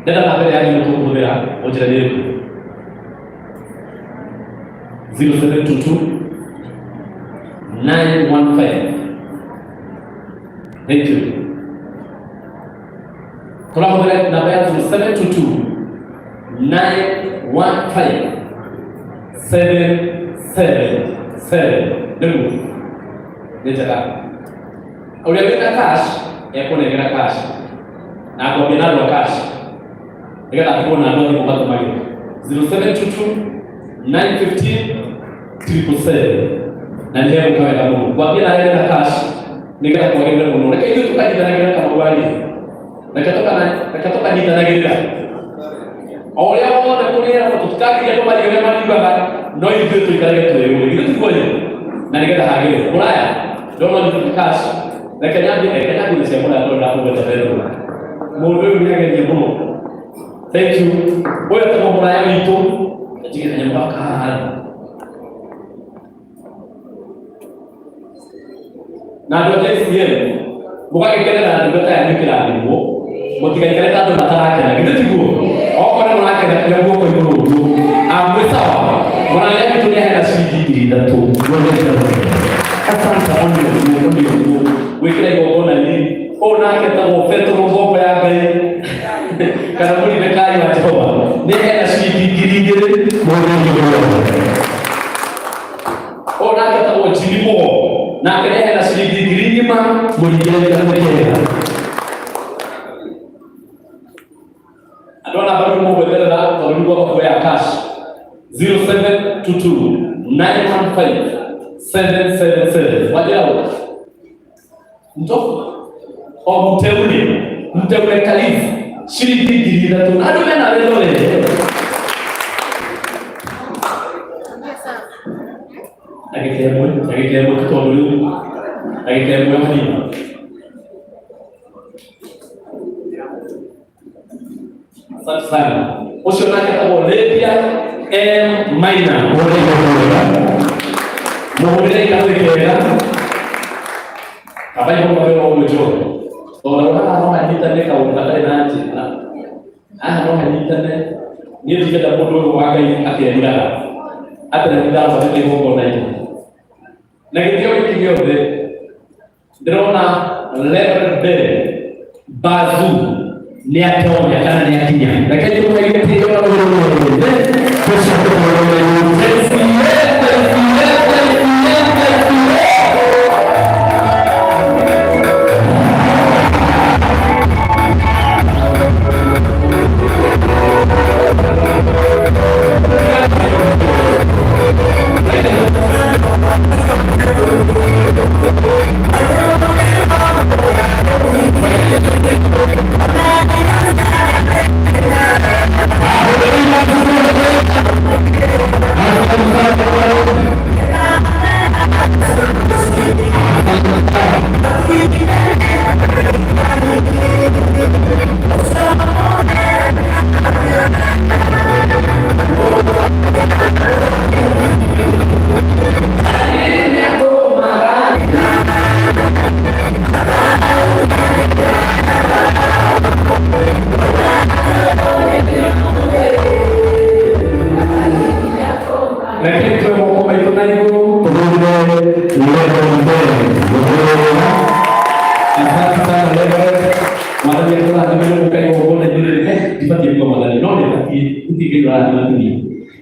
Dada na mbere yanyu kuhũthĩra njĩra ĩrĩkũ? 0722 915. Thank you. Tũrahũthĩra namba ya 0722 915 777. Nĩguo nĩ njega. Ũrĩa wĩna cash ekũnengera cash na akwambia narua cash nĩgetha tuona andũ athĩ mũgatũmagĩra 0722 915 777 na nĩegũka wega mũno. Ngwambia na wĩna cash nĩgetha kwagĩrĩre mũno. Reke ithuĩ tũkanyithanagĩra ta mũgwari, reke tũkanyithanagĩrĩra o ũrĩa wothe kũrĩra tũtikagĩria andũ mario ũrĩa mariugaga, no ithuĩ tũikarage twĩyũĩ githĩ tikuoye na nĩgetha hagĩrĩre mũraya ndona nyitũ cash. Reke nyambie nĩ cia mũraya tondũ ndakũgweta mbere mũndũ ũyũ nĩageria mũno. Thank you. Ũyũ etagwo mũraya witũ atige kanyamũ gaka haha na andũ a JCM mũgagĩkenera ndungata yanyu kĩrathimwo, mũtigaikare ta andũ matarakena githĩ tiguo? Okorwo nĩ mũrakena kĩrĩa guoko igũrũ ũguo amwĩ sawa. Mũraya witũ nĩahera ciringi 3,000. Asante mũno gwĩkĩra igongona rĩrĩ. Ũyũ nake etagwo Petro ngombo ya Ngai kana mũrinĩkani wa Jehova nĩahera ciringi 2,000. Ũyũ nake etagwo Jirimo nake nĩahera ciringi 5,000 mũringĩre kĩrĩa. Andũ ana bado mũgweterera tondũ nĩguo kuoya cash 0722 915 777. Wajao mtoto o mteule kalifu shilingi 3,000 na ndio na leo leo akikemo kitondũ akikemo hanini sana ucio nake abolethia minor mũhũrĩre ikathĩkĩra abai kwa wewe umejua unaona no hanyitane kaundu gatarĩ na njĩra no hanyitane niĩ ndingĩenda mũndũ ũyũ wa Ngai akĩendaga atĩrĩ nĩndabotete igongona-inĩ na gĩtĩo gĩkĩ gĩothe ndĩrona Reverend Ben Bazu nĩatonya kana nĩakinya. Reke tũmũhe gĩtĩo na ũhoro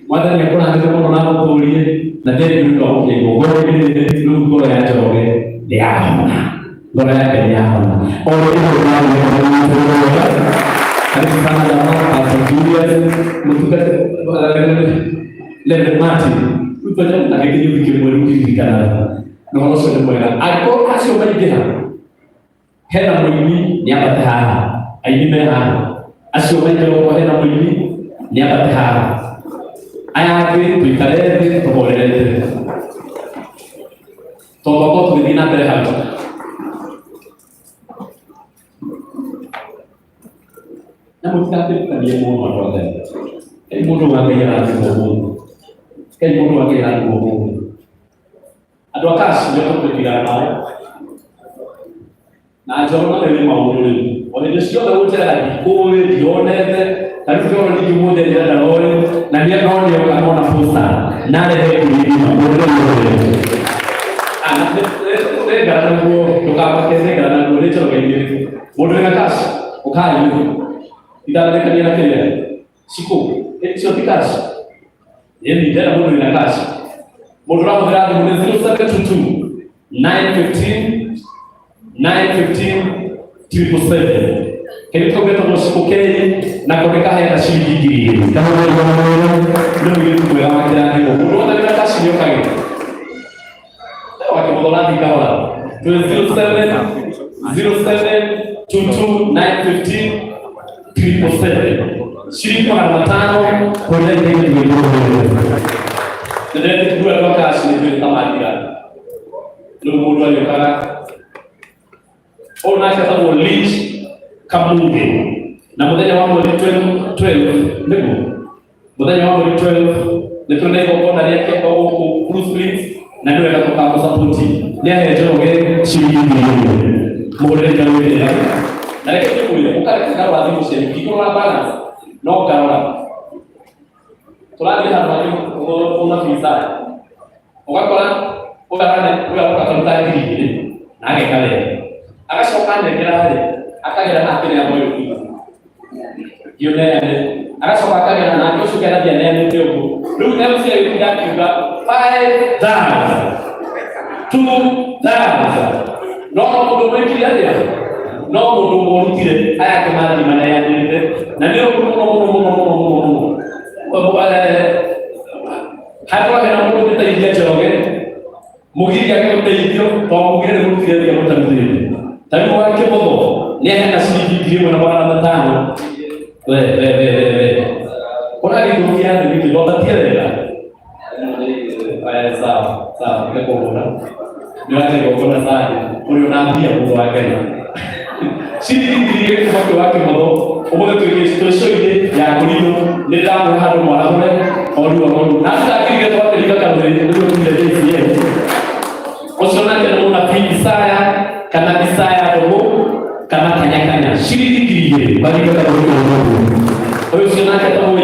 Mwathani akũrathime mũno na gũtũũrie na thĩinĩ nĩ ũndũ wa igongona rĩrĩ rĩu ngoro ya Njoroge nĩyahona, ngoro yake nĩyahona. Karibu sana jamaa Pastor Julius mtukate Reverend Martin utoje mtakĩnyĩ wiki mweri ũkĩririkana na ũhoro ũcio nĩ mwega. Angĩkorwo acio maingĩha hena mũini nĩambate haha, aini me haha, acio maingĩra hena mũini nĩambate haha. Aya angĩ tũikare thĩ tũhorere thĩ tondũ tũgĩthiĩ na mbere hau. Na mũtikatĩkanie mũno andũ othe. Kaĩ mũndũ wa Ngai arathimwo mũno. Kaĩ mũndũ wa Ngai arathimwo mũno. Andũ a Kaci nĩo tũkwĩtigana nao na Njoro na nĩ maũndũ rĩu. wamejisikia wote la dikoe dionete alikuwa ni jumoja ya dalole na ndio naona kama na posta nale ndio kulima ndio ana garango tukapakeze garango lecho ngeni bodo na kasi ukai idara kania na kenya siku sio tikasi yeye ndio bodo na kasi bodo la grado mwezi 0722 915 777 Kelito kwa msikokei na kwa haya shilingi hii. Kama ndio ndio kwa maana ndio kuona bila kashi ndio kage. Kwa kidola ni kaola. 0722915777 shilingi kwa 5 kwa ndio ndio. Ndio kwa kashi ndio tamatika. Ndio mmoja yokara. Ona kama ulinzi Kamunge na muthenya wa mweri 12 niguo muthenya wa mweri 12 nitune gokona ria keko guku Bruce Prince na ndio wega tukako support ni ahejoge shilingi mugurire ngarwire na reke tukuire ukareka wa thimu cia kiko na balance no karora tulathi hapa ni una visa ugakora ukataruta ngiri na agekale agacoka ndengera hari akagera na kile ya moyo hiyo yone akasoka akagera na kesho kana dia nene teo ndio ndio sio yuda kiba 5000 no ndo mwekili aje no ndo mwekili aya kama ni maana ya nini na ndio hapo kana mtu mtaingia choge mugiri yake mtaingia kwa mugiri mugiri ya mtamzidi tabu wake bobo Nia na shilingi kilo na bwana matano. Kuna kitu kiasi hiki ndio tatia aya sawa niko bora. Ndio bora sana. Unaambia kwa wake. Shilingi kilo kwa wake bobo. Umoja tulichoshia ile ya kulino ndio hapo mwanaume au na hata kwa kilika kama ndio ndio yeye. Osona ndio unafikiri saya kana saya bobo kama kanya shilingi kile bali kama kwa hiyo sina kama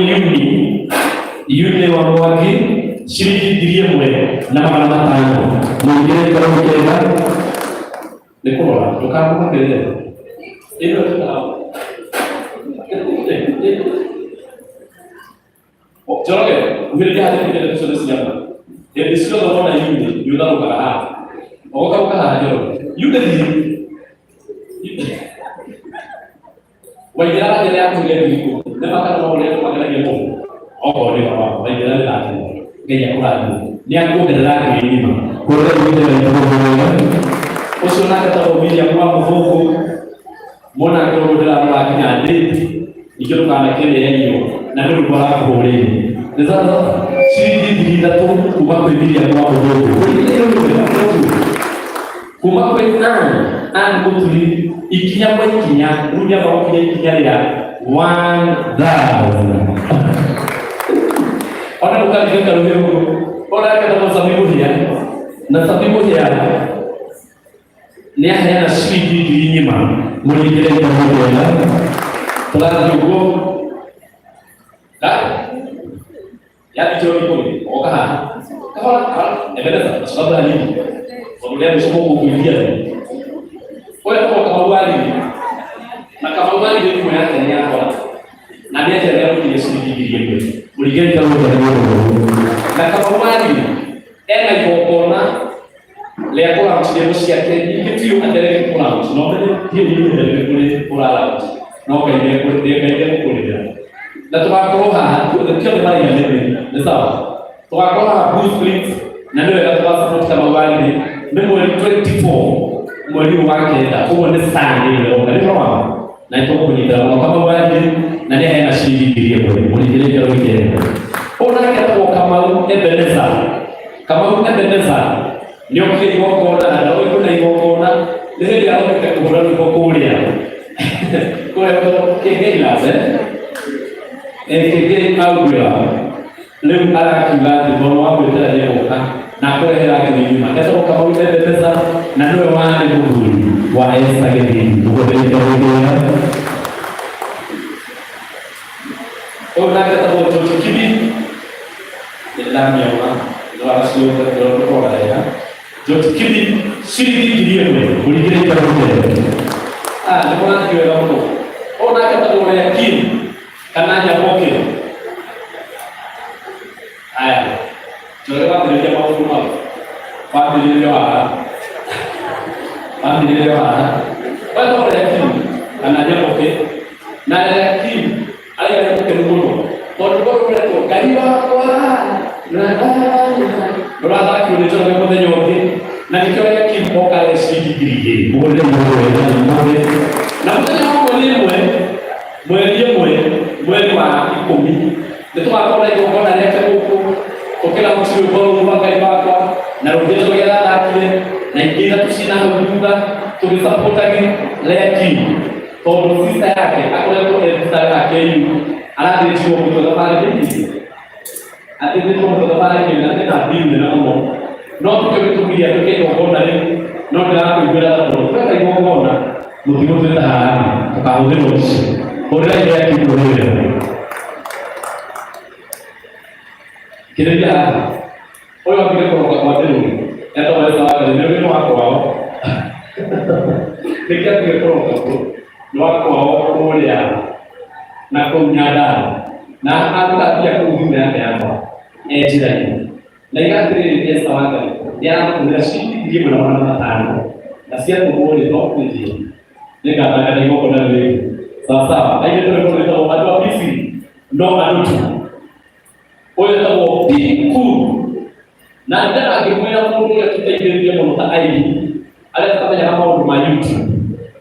yuni wa mwaki shilingi kile mwe na mara matano mwingine kama mkeka nikola tukapo mbele hilo tunao Joroge vile hadi kile kusema siamba ya disiko naona yuni yuna ukala ukala yuni Wajara jere aku dia biku, lepas kalau mau lihat makan dia pun, oh dia apa, wajara lagi, gaya kurang, ni aku berlari ini mah, kurang ini dari orang, usulan kata mobil yang mau buku, mau nak kalau dalam lagi nanti, ikut kalau kita ini, nanti lupa aku boleh, jadi sih di tu, ubah mobil yang mau buku, Kuma kwena angutuli ikinya kwa ikinya rudia kwa ikinya ya 1000 Ona bukan dia kalau dia orang kata sabibu dia na sabibu dia ni haya shilingi di nyuma mulijele kwa moja tula jugo ya dijo ni oka kalau ebeda sababu ni Kemudian semua kukulia. Oleh kama wali. Na kama wali ndio mwenye ni hapo. Na dia jadi punya sedikit dia. Uligen kalau na kama wali ena ikokona lea kola msije msiake kitu andele kola no hiyo ndio ndio kola no kaide ko dia kaide ko dia. Na tukakoha ndio mali ya nini. Ni sawa. Tukakoha Bruce Prince na ndio tukasema kama wali mwezi 24 mwezi wake atakuwa ni sana ile ndio wao na ito kwenye drama kama waje na ndiye ana shilingi ile kwa mwezi ile wiki ona kwa kama Ebeneza kama Ebeneza ndio kile wako na ndio kuna iko na ile ya kwa kwa kulia kwa hiyo kegela kegela au leo ala kibati kwa wao ndio na kwa hela yake nyuma. Sasa kama wewe pesa na ndio maana ni wa Esther Gedi ugobenye kawedea ona kata bo to kibi dalam yawa luar suyo ke luar ya jot kibi siri dia boleh kira kira lepas dia lalu ona kata bo yakin karena nyaboke aya coba dia mau rumah pamili lewa watu yakin karena nyaboke na yakin aya yakin mulu Tolong berlaku, kalian orang, berada di dalam tempat yang jauh. Nanti kalau yakin pokal sedikit diri, boleh. Namun kalau boleh ikumi. Itu apa lagi kalau ada yang terbuku, kalau masih belum pakai apa, naruh dia sebagai lagi, nanti kita tu sinah juga, tu bisa potong lagi. Kalau sisa lagi, aku lihat sisa lagi. Anak dia cuma betul apa lagi ni? Adik dia cuma betul apa lagi? Nanti nak deal dengan orang. Not kita tu dia tu kita orang dari, not kita tu berada tu. Kita lagi orang na, mungkin kita tahan, tahu dia bos. Orang dia kita boleh. Kita dia, orang kita orang kat mana tu? Yang tahu saya ada, dia ni orang kau. Dekat dia orang kau, orang kau orang dia. Na kunyada na hata pia kuhimia yake hapa jirani na ikatiri ya sawaka ya kunashiki jibu na wana tano na sia kuone ndo kunji nika taka ni ngoko na wewe sawa sawa aje tole kwa ndo watu wa bisi ndo anutu oyo tabo piku na ndana akimwena mundu ya tutajiria mono ta aibi ala kama ya kama ndo mayuti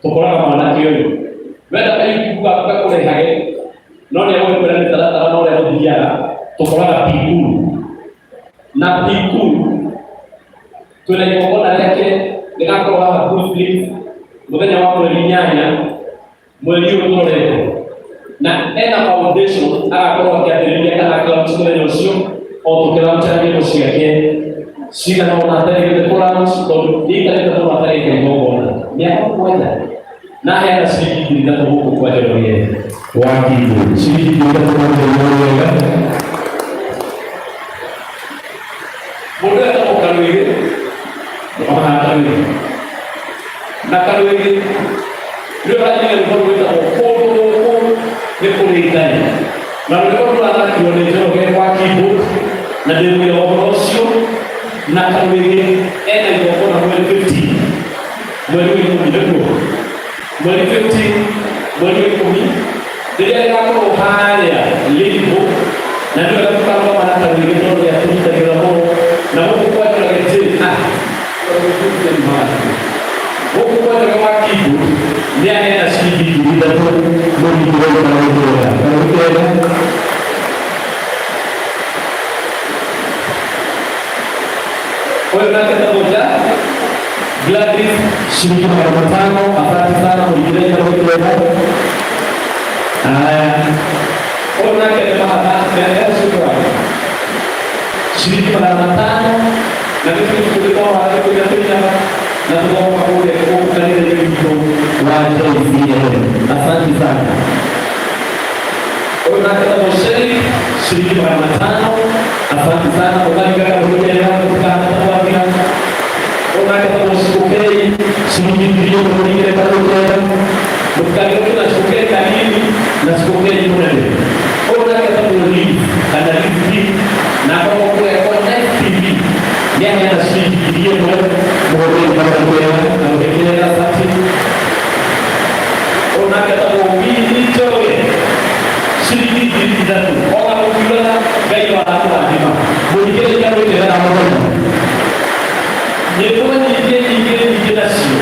tokora kama na kiyo wenda aibi kuka kule hage none yao kwenda ni talata none yao dijara tokora piku na piku tunaikona yake nikako wa conflict mwenye wako ni nyanya mwelio tole na ena foundation akakora kiadelia kana kwa msukule nyosio au tukela mchana nyosio yake sina na unataka ile programs ndo ile kwa unataka ile ngoma miaka moja na haya sisi ndio huko kwa jamii wajibu sisi ndio kwa jamii boleh tak kalau ini pemahaman ini nak kalau ini dia lagi yang baru kita foto dekorasi lalu kalau ada dua orang wajibu na dia punya operasi nak kalau ini yang kita nak melewati melewati jadi ada apa hanya libu nanti kalau kita mana kalau ini kalau dia tu kita kira namun kuat lagi cerita, kalau itu jadi mana? Bukan lagi wajibu, dia hanya sedikit kita pun menjual barang-barang. Kalau itu ada, orang kita baca, Gladys sedikit bertanya, apa di sana menjual kalau itu ada. Orang kita baca, dia suka. Sedikit penamatan, nanti kita tahu ada kerjanya, nanti kita mahu dia bukan dari itu wajib dia, asal di sana. Orang kita berseri sedikit penamatan, asal di sana bukan kita bekerja bukan apa dia. Orang kita bersukai sedikit dia bekerja bekerja, bukan kita sukai kali ini, nasukai di mana dia. Orang kita beri ada rezeki. Nah kalau kue TV, dia hanya sedikit dia boleh makan kue, kalau dia ada saksi. Orang kata mobil ini jauh, sedikit tidak tu. Orang bilang gaya orang lagi mah, boleh kita jauh dengan apa? Dia pun dia nasi.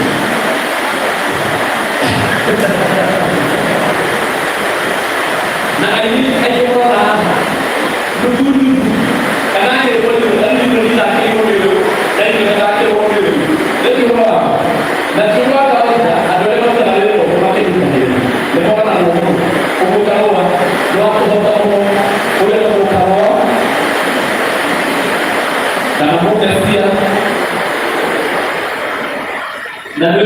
Nah ini orang dulu. Karena dia boleh lagi mobil, dan juga lagi mobil. Jadi orang, dan juga kalau ada orang yang ada orang itu dia orang umum kawan, dua orang boleh kawan, dan umum dia, dan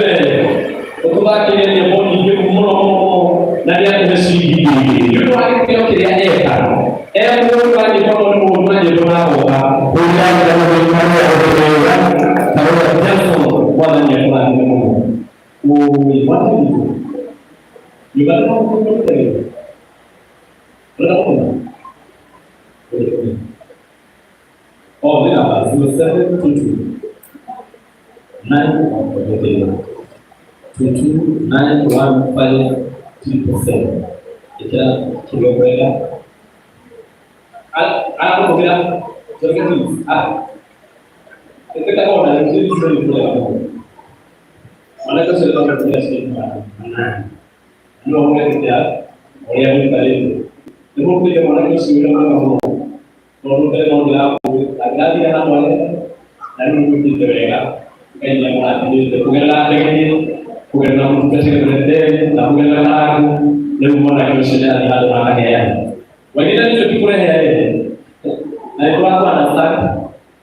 baki ile moni ndio mmono na dia kumesiji ndio wale pia kile eka mundu baki kwa mundu mmoja ndio nao kwa jambo wala ni kwa mungu watu ni bado kumtoa oh, dia apa? 07229153%. Kita coba berada. Apa kau bilang? Jangan tulis. Kita kau dah tulis dulu apa? Mana kau sudah tahu tulis ni mana? Dua orang kerja, orang yang berkali. Dulu kita mana kau sudah tahu. Kalau kita mau bilang, agak dia nak boleh, dan mungkin kita berada. Kan yang mana itu bukan lagi bukan nama kita sebenarnya, tapi bukan lagi lebih mana kita sudah ada orang kaya. Wanita itu cukup kurang ya. Nah itu apa nasab?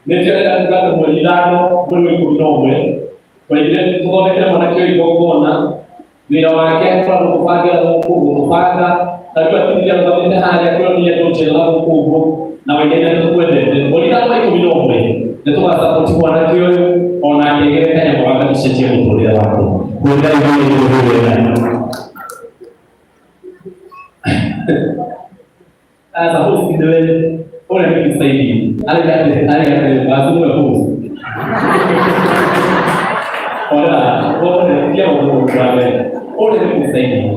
Mereka ada juga kemudian berikut nomor. Wanita itu kalau kita mana kita ikut bila wakia kalau kufaga, tapi waktu dia kalau kita ada kalau dia tu jelas kubu. Na wengine ndio kwende bolita kwa hiyo milombe ndio kwa kuchukua na hiyo ona yeye kanya kwa wakati sisi mtolea wako kwenda hiyo sababu ndio ole mimi saidi ale baadhi ya huko ole pia ole mimi saidi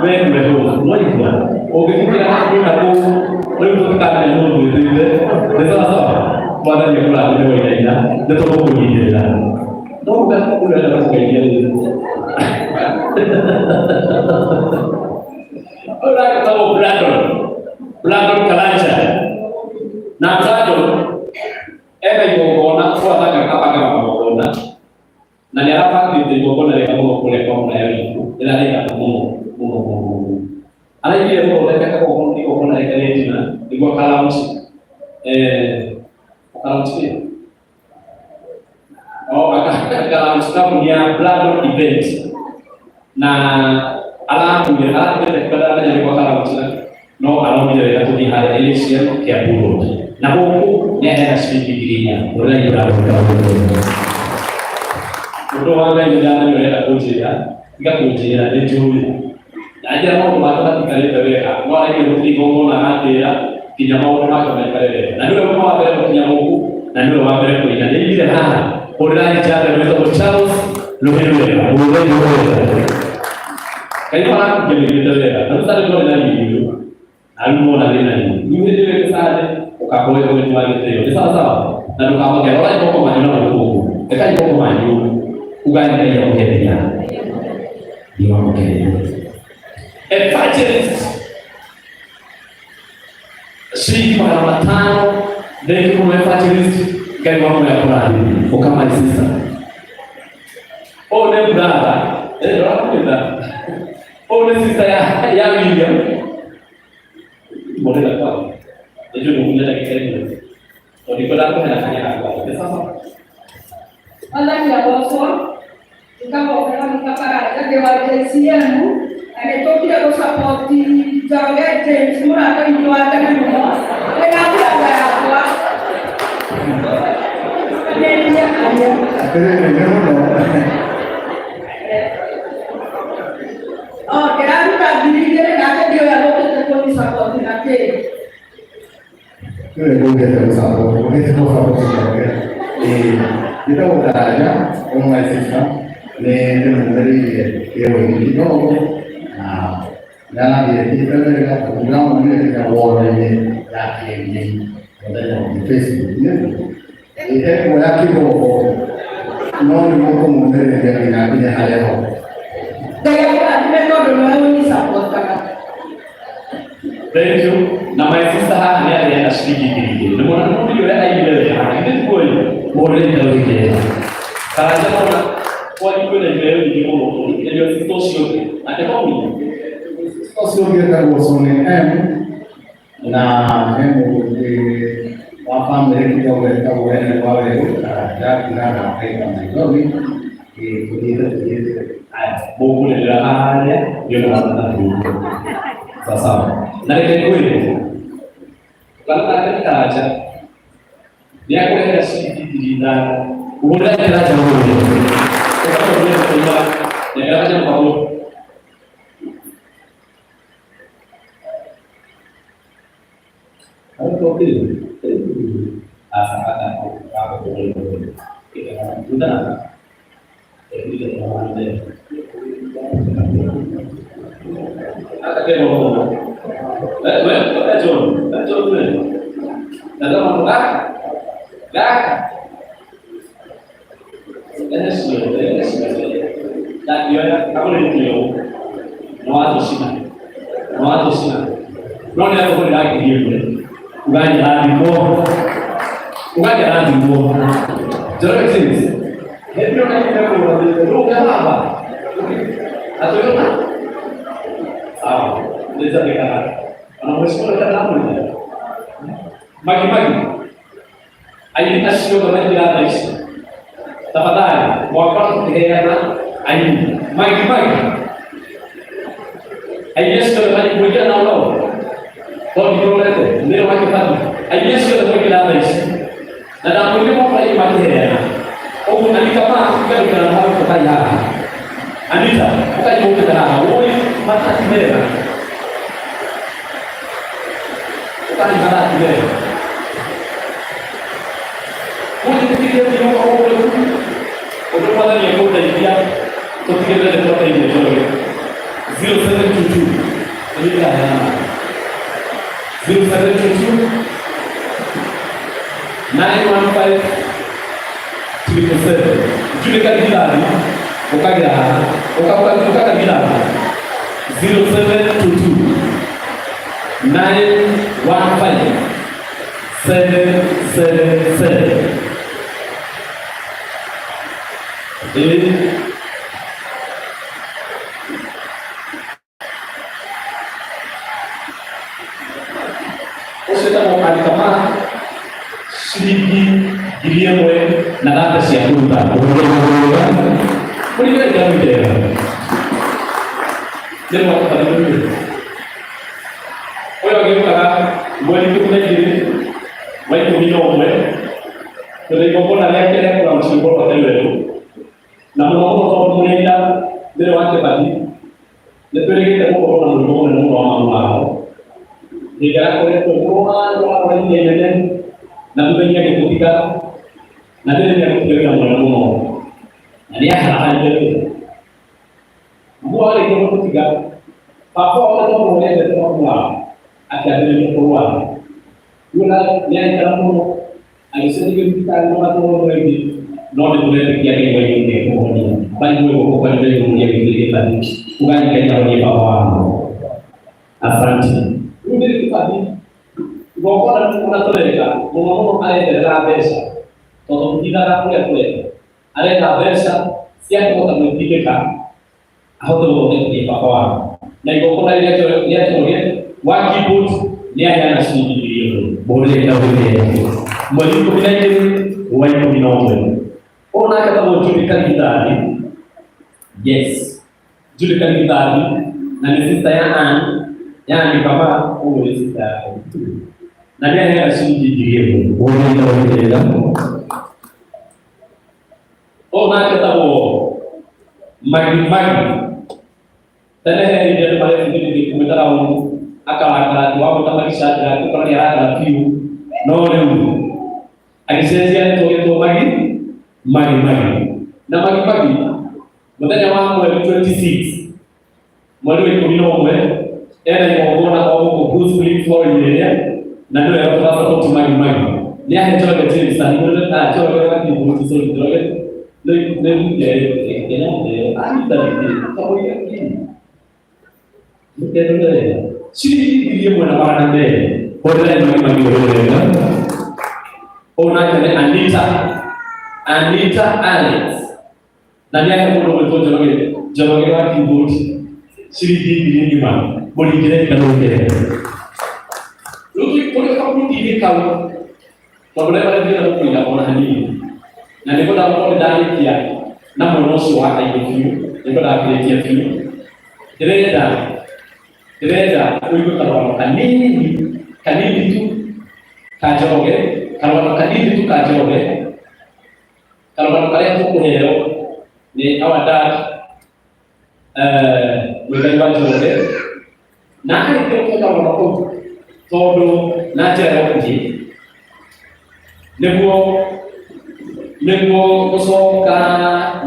wewe ndio mmoja ukikira hapo wewe unataka nini ndio ndio sawa bwana ni kula ndio inaenda ndio tuko kujidela ndio kula ndio kusaidia ora kama blado kalanja na blado ebe yongona kwa taka kama yongona na ni hapa ndio yongona ile kama kule kwa mna yao ila ile kama ala ile ndio nataka kuona ile tena iko kalamsi kalamsi kalamsi punya blood event na ala pada jadi kalamsi no ala dia itu di hari election kayak buruk na huku ni ada speaking dirinya boleh berapa untuk orang yang jalan oleh kunci ya enggak kunci ya dia juli aja mau mata kali berbeda, mau lagi bukti ngomong nak ada, tidak mau masuk mereka berbeda. Nanti orang mau apa punya buku, nanti orang apa punya. Jadi kita orang cara mereka bercakap lebih berbeda, lebih berbeda. Kalau orang jadi berbeda, terus ada orang lagi itu, lalu mau lagi. Ini dia kesana, kalau orang itu lagi itu, sama. Lalu kalau orang itu mau maju nak buku, mereka itu mau maju, bukan dia yang kerja, dia yang kerja. Evangelist shilingi 500 ndio kama evangelist gani mambo ya Qur'ani kama sister ne brother ndio hapo ne sister ya William modela kwa ndio ndio ndio kile ndio kwa hapo anafanya hapo sasa Allah ya boso kama kwa para ndio wajesianu ametokea kwa support zawadi James Murata ndio atakayekuwa ndio hapo kerabu kadiri dia kata dia yang waktu terkoni support nanti boleh kita support kita udah aja orang Islam dari ini Dalam diri kita mereka program mereka award ini lagi ini ada di Facebook ini. Ini boleh kita non mungkin dari nabi yang ada. Jadi kita memang ini support kan. Thank you. Nama itu sah ni ada asli gini. Namun nanti juga ada yang itu boleh tahu kita. Kalau kita pode escrever de como ele vai se torcer até como Sio kita gosone na hemo de wafam dari kita boleh tahu wale ya kita nak apa yang kita lakukan ini kita Mungu ni haya ndio na sasa na ile kweli kana kaja ni akwenda kusikiliza unaenda kaja wewe ni kaja kwa Mungu hapo kile asakata hapo ndio hata kama wewe John ndio mwanaka gaka sio na kiona kama ni ndio mwanzo sina naona hapo kwa ndani hiyo ugaja hadi mo ndio sisi hivyo na ndio hapa atoyona sawa ndio zake anamweshimua kalamu magi aina sio kama bila maisha tafadhali wakati kutegeana aina magi aina sio kama kuja na wao kwa hiyo ndio wake fadhi aina sio kama bila maisha na ndio kwa hiyo magi au alikama kama hapo kwa hapa Anita ukaje huko kana wewe matatu mbele ukani matatu mbele ukifikiria ndio au ndio pale ni kwa idea tukienda kwa ile ndio 0722 ndio ya 0722 915 7 Julika Bilali ukaga Bilali 0722 915 777 Usita kama shilingi bilioni na data ya kuta. Boleh tak jalan dia? Dia mau apa dulu? Oh, lagi boleh ikut lagi. Boleh ikut minum, Jadi kau nak lihat dia kurang sibuk pada dulu. Namun kau boleh lihat dia waktu tadi. Lepas kita kau orang jika kau orang ini nanti dia ketika nanti dia ketika orang Nanti hal-hal itu, buat itu ketiga, apa orang itu boleh bertemu agar dia keluar. Bukan yang kamu, aisyah kita orang lagi, non boleh berkiai ini, bukan bukan yang tadi, bukan yang bawa asal. Ini tadi, bukan orang terdekat, ngomong ada dalam desa, kalau tidak ada boleh. Ada tabesa siapa kota mendikeka atau tu di Papua. Naik kota dia wajib dia yang asli dia boleh tahu dia. Mesti kita ini wajib minum. Orang kata mau julikan kita ni, yes, julikan kita ni. Nanti tayaan yang di Papua boleh kita. Nanti yang asli dia boleh tahu dia. Oh, nak ketahu magi. Tadi dia paling ini di komentar awam akal dua pertama kisah aku pernah ada view no. Agak itu magi. Nah magi. Mudah jawab 26. Malu itu minum yang mau Bruce Willis for ini nanti yang terasa tu magi. Dia hanya coba kecil sana mudah coba di Bruce Willis Lebih dari ahli tadi, kau yang ini, mungkin ada. Sini dia mana orang ada, orang yang magi orang. Oh nak ada Anita Alex. Nanti aku mau jalan lagi buat sini di mana, boleh kita kalau kita. Lalu kamu ini kau boleh pada dia punya orang ini. Nanti kau dapat dari dia, namun masuk ada itu. niko ndambĩrĩria biũ. Ndĩrenda ũigue karũgano kanini tu ka Njoroge, karũgano kanini tu ka Njoroge, karũgano karĩa tũkũheo nĩ our dad Mũigai wa Njoroge, na agĩkĩrũkia karũgano kau tondũ na njĩra ya ũkuhĩ nĩguo gũcoka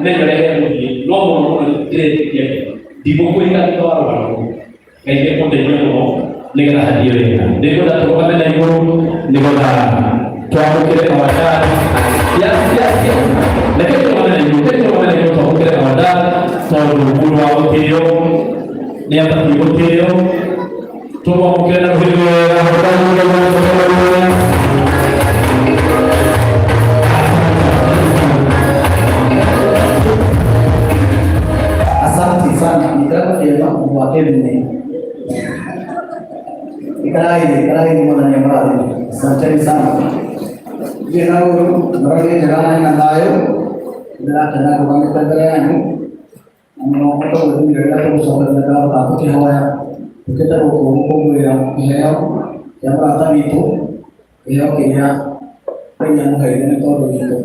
menyerehe mũthiĩ no mũno ndĩretĩkia ndigũkũiga thutha wa rũgano rũu. Ngai nĩkũndeithia mũno nĩgetha hathiĩ wega. Nĩngwenda tũrũgame na igũrũ nĩgetha twamũkĩre our dad. Reke tũrũgame na igũrũ twamũkĩre our dad tondũ mũndũ wa gũtĩĩo nĩabatiĩ gũtĩĩo. Tũmwamũkĩre na rũhĩ rwega. Asante sana, nitakwenda kwa Kevin. Ikarai mwana nyamara. Asante sana. Jina mradi jana nanayo. Ndio tena kwa mtandao. Mnaokoto ndio ndio kusoma ndio hapo haya. Kita huko ya jambo hata vitu kia kwenye mhaini todo itu.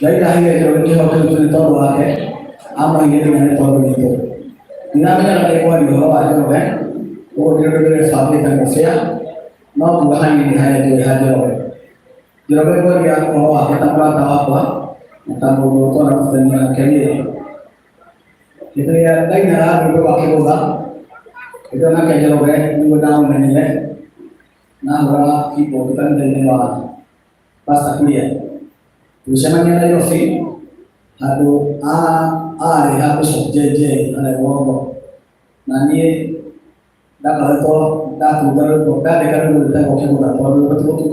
Jadi akhirnya kalau waktu itu todo wake ama ini todo itu. Dinamika dari kuat di bawah aja kan. Oh dia sampai tanggal saya mau bukan ini hanya dia aja. Jadi kalau dia mau kita tahu apa kita mau itu harus dengan kali. Itu ya tadi nara itu wakil boga. Itu nak kerja orang ni berdaun ni le, nak orang ibu kita ni orang pas tak dia. Bersama ni ada yosi, ada ada subjek ada orang. Nani dah kalau dah tudar dekat kita okey bukan, kalau betul tu.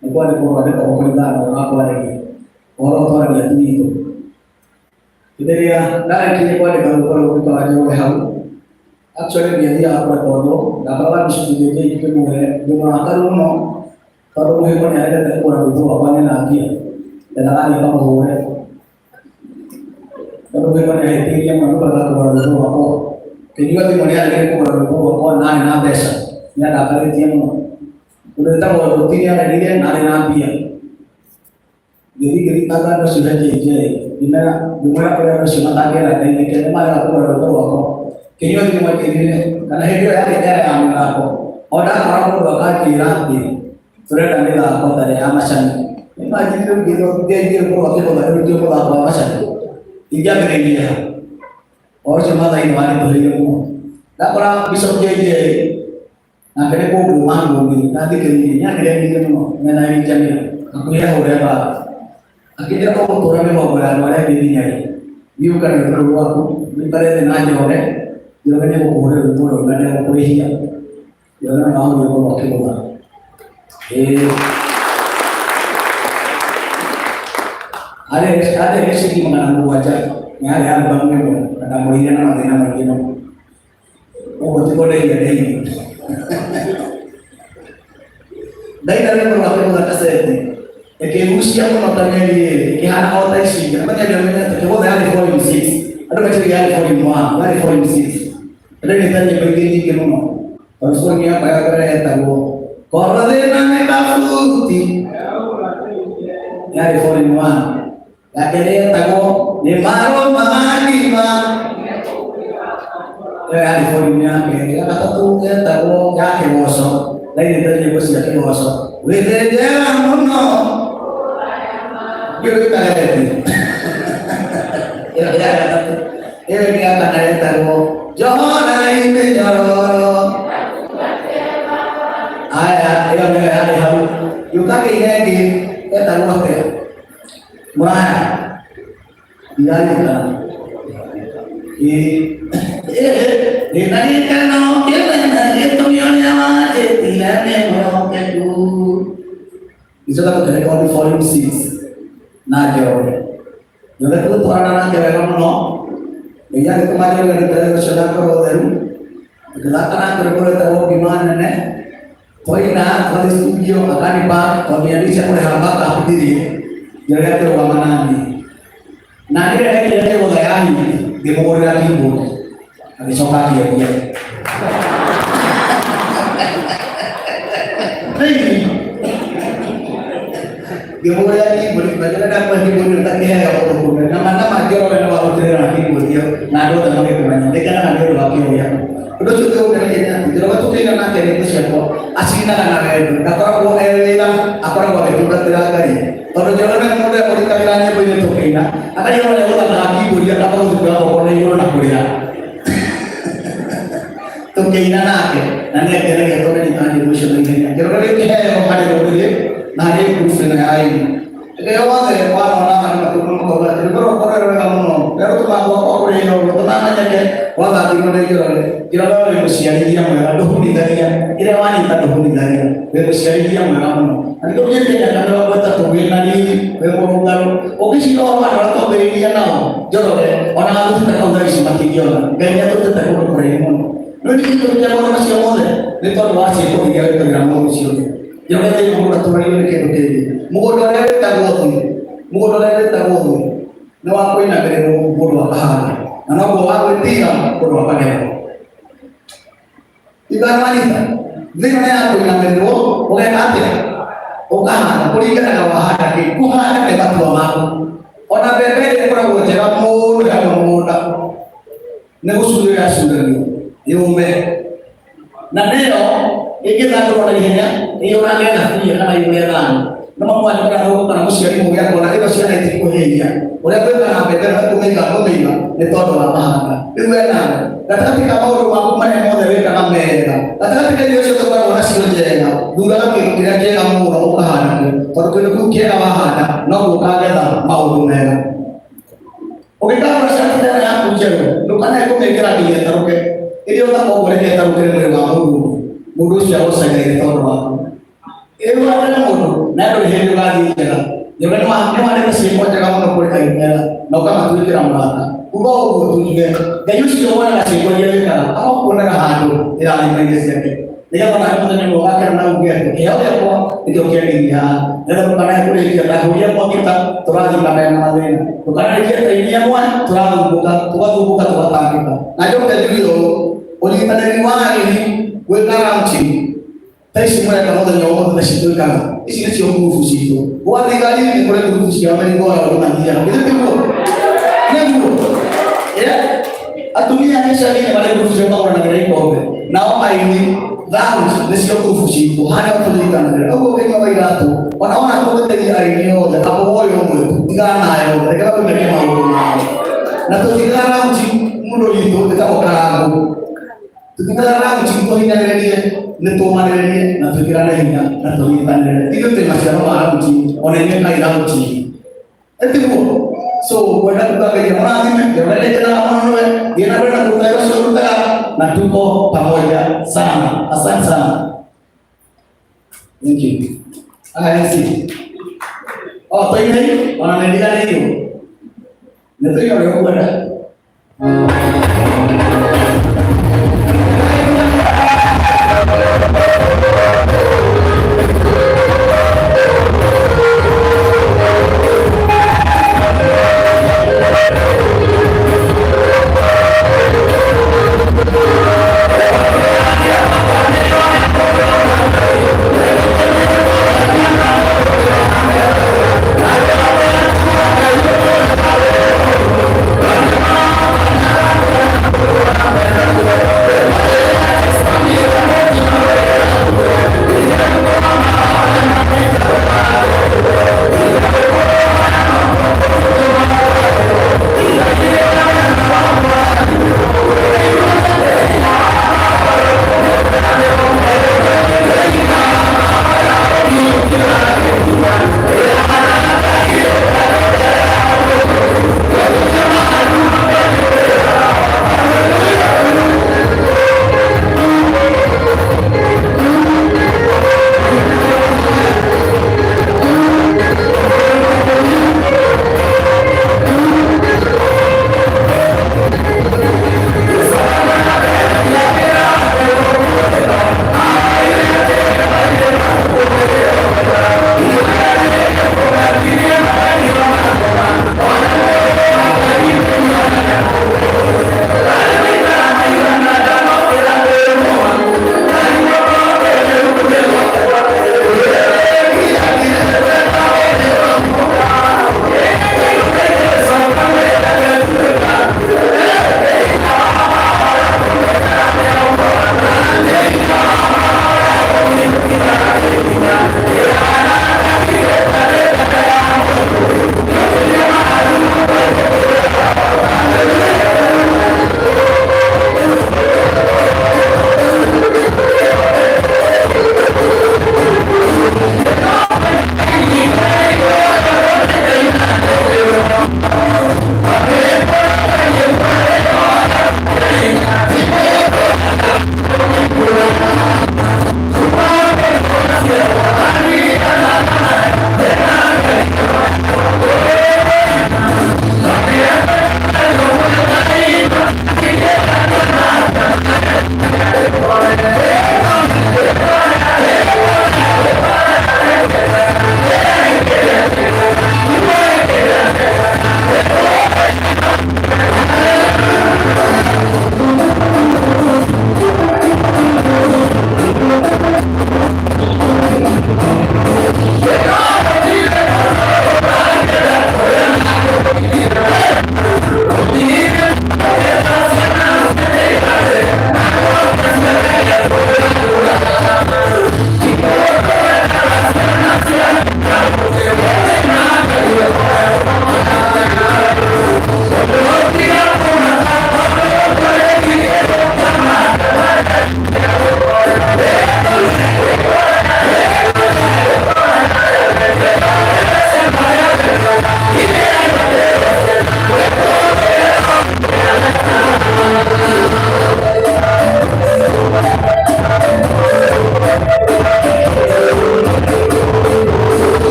Aku ada orang apa lagi, orang dia tu. Jadi dia dah kita kalau kita ada orang. Actually dia apa todo, dapat bisa jadi itu mulai cuma kalau mulai pun ada tak kurang itu apa ni lagi, dan ada apa boleh. Kalau mulai pun ada yang mana kurang itu apa, ketika tu mulai ada kurang itu apa nak desa, ni dapat dia mana, udah tahu kalau dia ada dia nak dia. Jadi kita kan sudah jadi, di mana ada sudah tak ada ini kita malah kurang itu apa. Kini cuma kini, karena itu ada yang aku. Orang orang berbagai kira sudah ada apa dari amasan. Imagine itu dia waktu itu apa amasan. Tiga kali dia. Orang cuma lain mana beli ilmu. Tak pernah bisa jadi. Nanti aku rumah mungkin nanti kelinya dia mengenai jamin. Aku ya udah apa. Akhirnya aku turun mau berada dirinya. Dia kan keluar aku minta dia nanya orang. Jangan yang boleh, jangan yang boleh hilang. Jangan mahu yang boleh keluar. Ada rezeki mengenai wajah. Yang ada bangun, ada mulia nama kita. Oh betul boleh ini. Dari berlaku kata saya ini. Eke usia pun matanya dia. Eke anak orang sih. Macam dia coba dari 46. Ada macam dia dari 41, dari 46. Ada kita ni begini kemana? Kalau seorang apa yang berada tahu, kalau dia nak kafuti, ya di foreign one, ya dia tahu di baru mandi ya di foreign one, ya kata tu dia tahu ya kewoso, lagi kita juga sudah kewoso, wede dia mana? Kita ada ni, ya kata tu, dia kata tahu. Jangan ini jauh. Ayah, ayah, yuka ini kita tahu apa? Mana? Dia kita. Ini tadi kan kita itu yang mana? Tidak memang itu. Bisa tak kerja kalau volume 6. Nah jauh. Jadi tu tuan anak kerja mana? Yang kemarin kita sudah kerjakan, kelakar kerja tahu gimana nih? Koi nak kalau studio akan dibahas, kalau yang bisa boleh hamba tak berdiri, jadi itu mana ni? Na ile ile ile wadayani demogorera kimbo. Akisoka kia. Hey. Demogorera kimbo ni badala na kwa kimbo takia ya kwa. Na mana majoro na wao kimbo dia. Na ndo tangu kumanya. Dekana ndio wakio ya. Udah juga udah jadi. Jadi waktu kita nak jadi itu siapa? Aslinya kan ada itu. Kalau aku elang, aku orang boleh juga tidak kali. Kalau jalan yang muda, kalau kita bilangnya boleh tu kena. Akan yang boleh orang lagi boleh apa pun juga boleh orang nak boleh. Tu kena nak. Nanti kita lagi tu nanti kita di musim ini. Jadi kalau kita yang ada boleh, nanti kursus yang lain. Kalau orang tu kalau jadi orang kamu, kalau tu aku boleh orang tu mana jadi. Wah, tadi mana kira manusia dia mengalah dohuni daria, kira wanita dohuni daria, manusia dia mengalah. Nanti kalau dia tidak ada buat tertulis nanti, berkomentar, oke sih orang atau dia nau, jodoh orang harus terkau dari semakin dia, gaya itu tetap orang beremon. Nanti itu dia orang masih mau deh, itu luar sih itu dia itu orang manusia. Yang nanti mau aturan ini kayak begini, mau dolar itu tak boleh, Nau aku ini nak kena bodoh apa? Nau aku tidak bodoh apa dia? Ibarat wanita, dengan aku yang kedua, oleh hati, okan, politik ada wahana, kuhana dekat dua malu. Orang berbeda orang bercakap muda, negus sudah ni, Nanti ini kita orang ini orang yang nak dia kan ayuh kan. Nama orang orang orang muslim mungkin orang itu masih ada tipu heja. Orang itu kan apa? Dia tu mereka, itu orang apa? Itu mana? Tapi kalau orang mana mau dari kamu mereka. Tapi kalau dia sudah orang masih berjaya, dulu lagi kita dia kamu orang kahan. Kalau kita kira kahan, nak bukan kita mau mereka. Oke, kalau rasa kita yang punya, bukan aku mereka dia taruh ke. Ini orang mau mereka taruh ke mereka mudu jauh saya itu orang. Itu ada mudu. Nah itu hidup lagi jalan. Jangan mana masih mau cakap nak boleh kaya. Nak kamu tu kira mana? Ubah tu juga. Kayu sih orang nasi boleh jadi kan. Apa pun ada hadu. Tidak ada yang jadi. Dia orang itu yang bawa kerana ujian. Ya apa? Itu ujian dia. Dan bukan aku lagi kita. Ujian mau kita turun di mana yang mana. Bukan dia dia mau turun buka tahan kita. Nah itu kita juga. Oleh kita dari mana ini? Gue karanci, tapi semua yang kamu tanya orang tidak situ kan, isinya siapa guru fusi itu. Buat tiga kali ini boleh guru fusi apa yang gua lakukan nanti ya, itu guru, ya. Atau ni hanya sekali yang boleh guru fusi orang negara ini boleh. Now ini round, siapa guru fusi itu hanya untuk di negara. Aku pengen apa itu? Orang aku tadi hari ini ada apa boleh ngomong, tiga anak, mereka pun mereka mau. Nah tu tiga round sih, mulut itu kita orang. Kita orang cinta hina dia, neto mana dia, nak pikiran dia, nak tahu kita dia. Itu tu macam orang cinta, orang yang kaya orang cinta. Itu pun. So, kita kita kerja orang ni, kita kerja dalam orang ni, dia nak berada di dalam surga, nak tumpah pamoja sama, asal sama. Thank you. Sih. Oh, tu ini orang yang dia ni. Neto yang orang berada.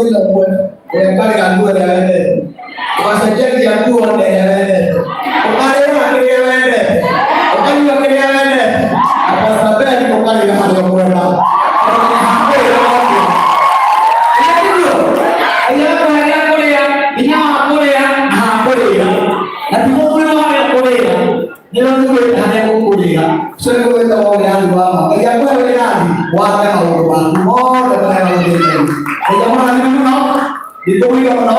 bila kuona kale kandu ya wende wasajili ya kuona ya wende ukale ya wende ukale ya wende apa sababu ukale ya hali kuona Saya boleh tahu yang lama. Yang baru yang warga orang mau datang lagi. Yang mana ni mana? Di tu yang mana?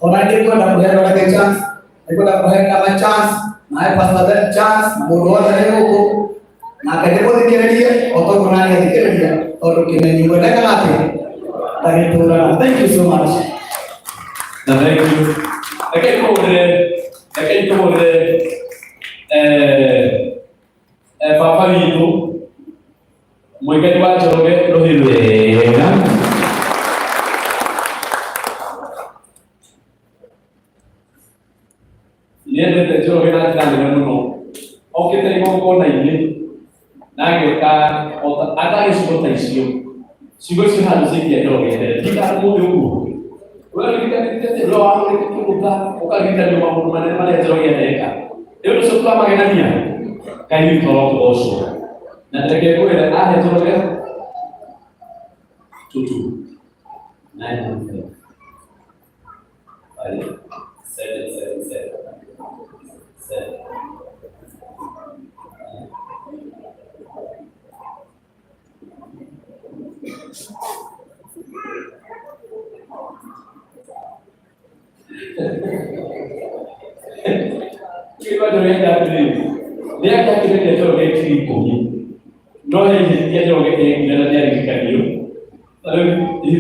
Orang ini pun dah boleh orang chance. Ikut dah boleh dapat chance. Naik pas ada chance. Bodoh ada aku. Nak kerja pun dikira dia. Atau mana yang dikira dia. Atau kita ni boleh kan apa? Tapi tu lah. Thank you so much. Thank you. Aquele poder Papa itu mungkin buat coba lo hidup kan? Ini ada coba kita kan dengan mana? Oke tadi mau kau naik nah kita ada yang sebut naisio, sebut sih harus dia coba kita mau dulu. Kalau kita doa kita buka, kalau kita mau mana coba ya kan? Itu setelah makanannya. Kayu tolong bosok. Nah, dari aku ada itu loh ya. Cucu. Nah, itu. Ayo. Set. Kita boleh dapat ini. Dia akan kita coba kiri kiri. Nolah dia coba kiri dalam dia di kiri. Lalu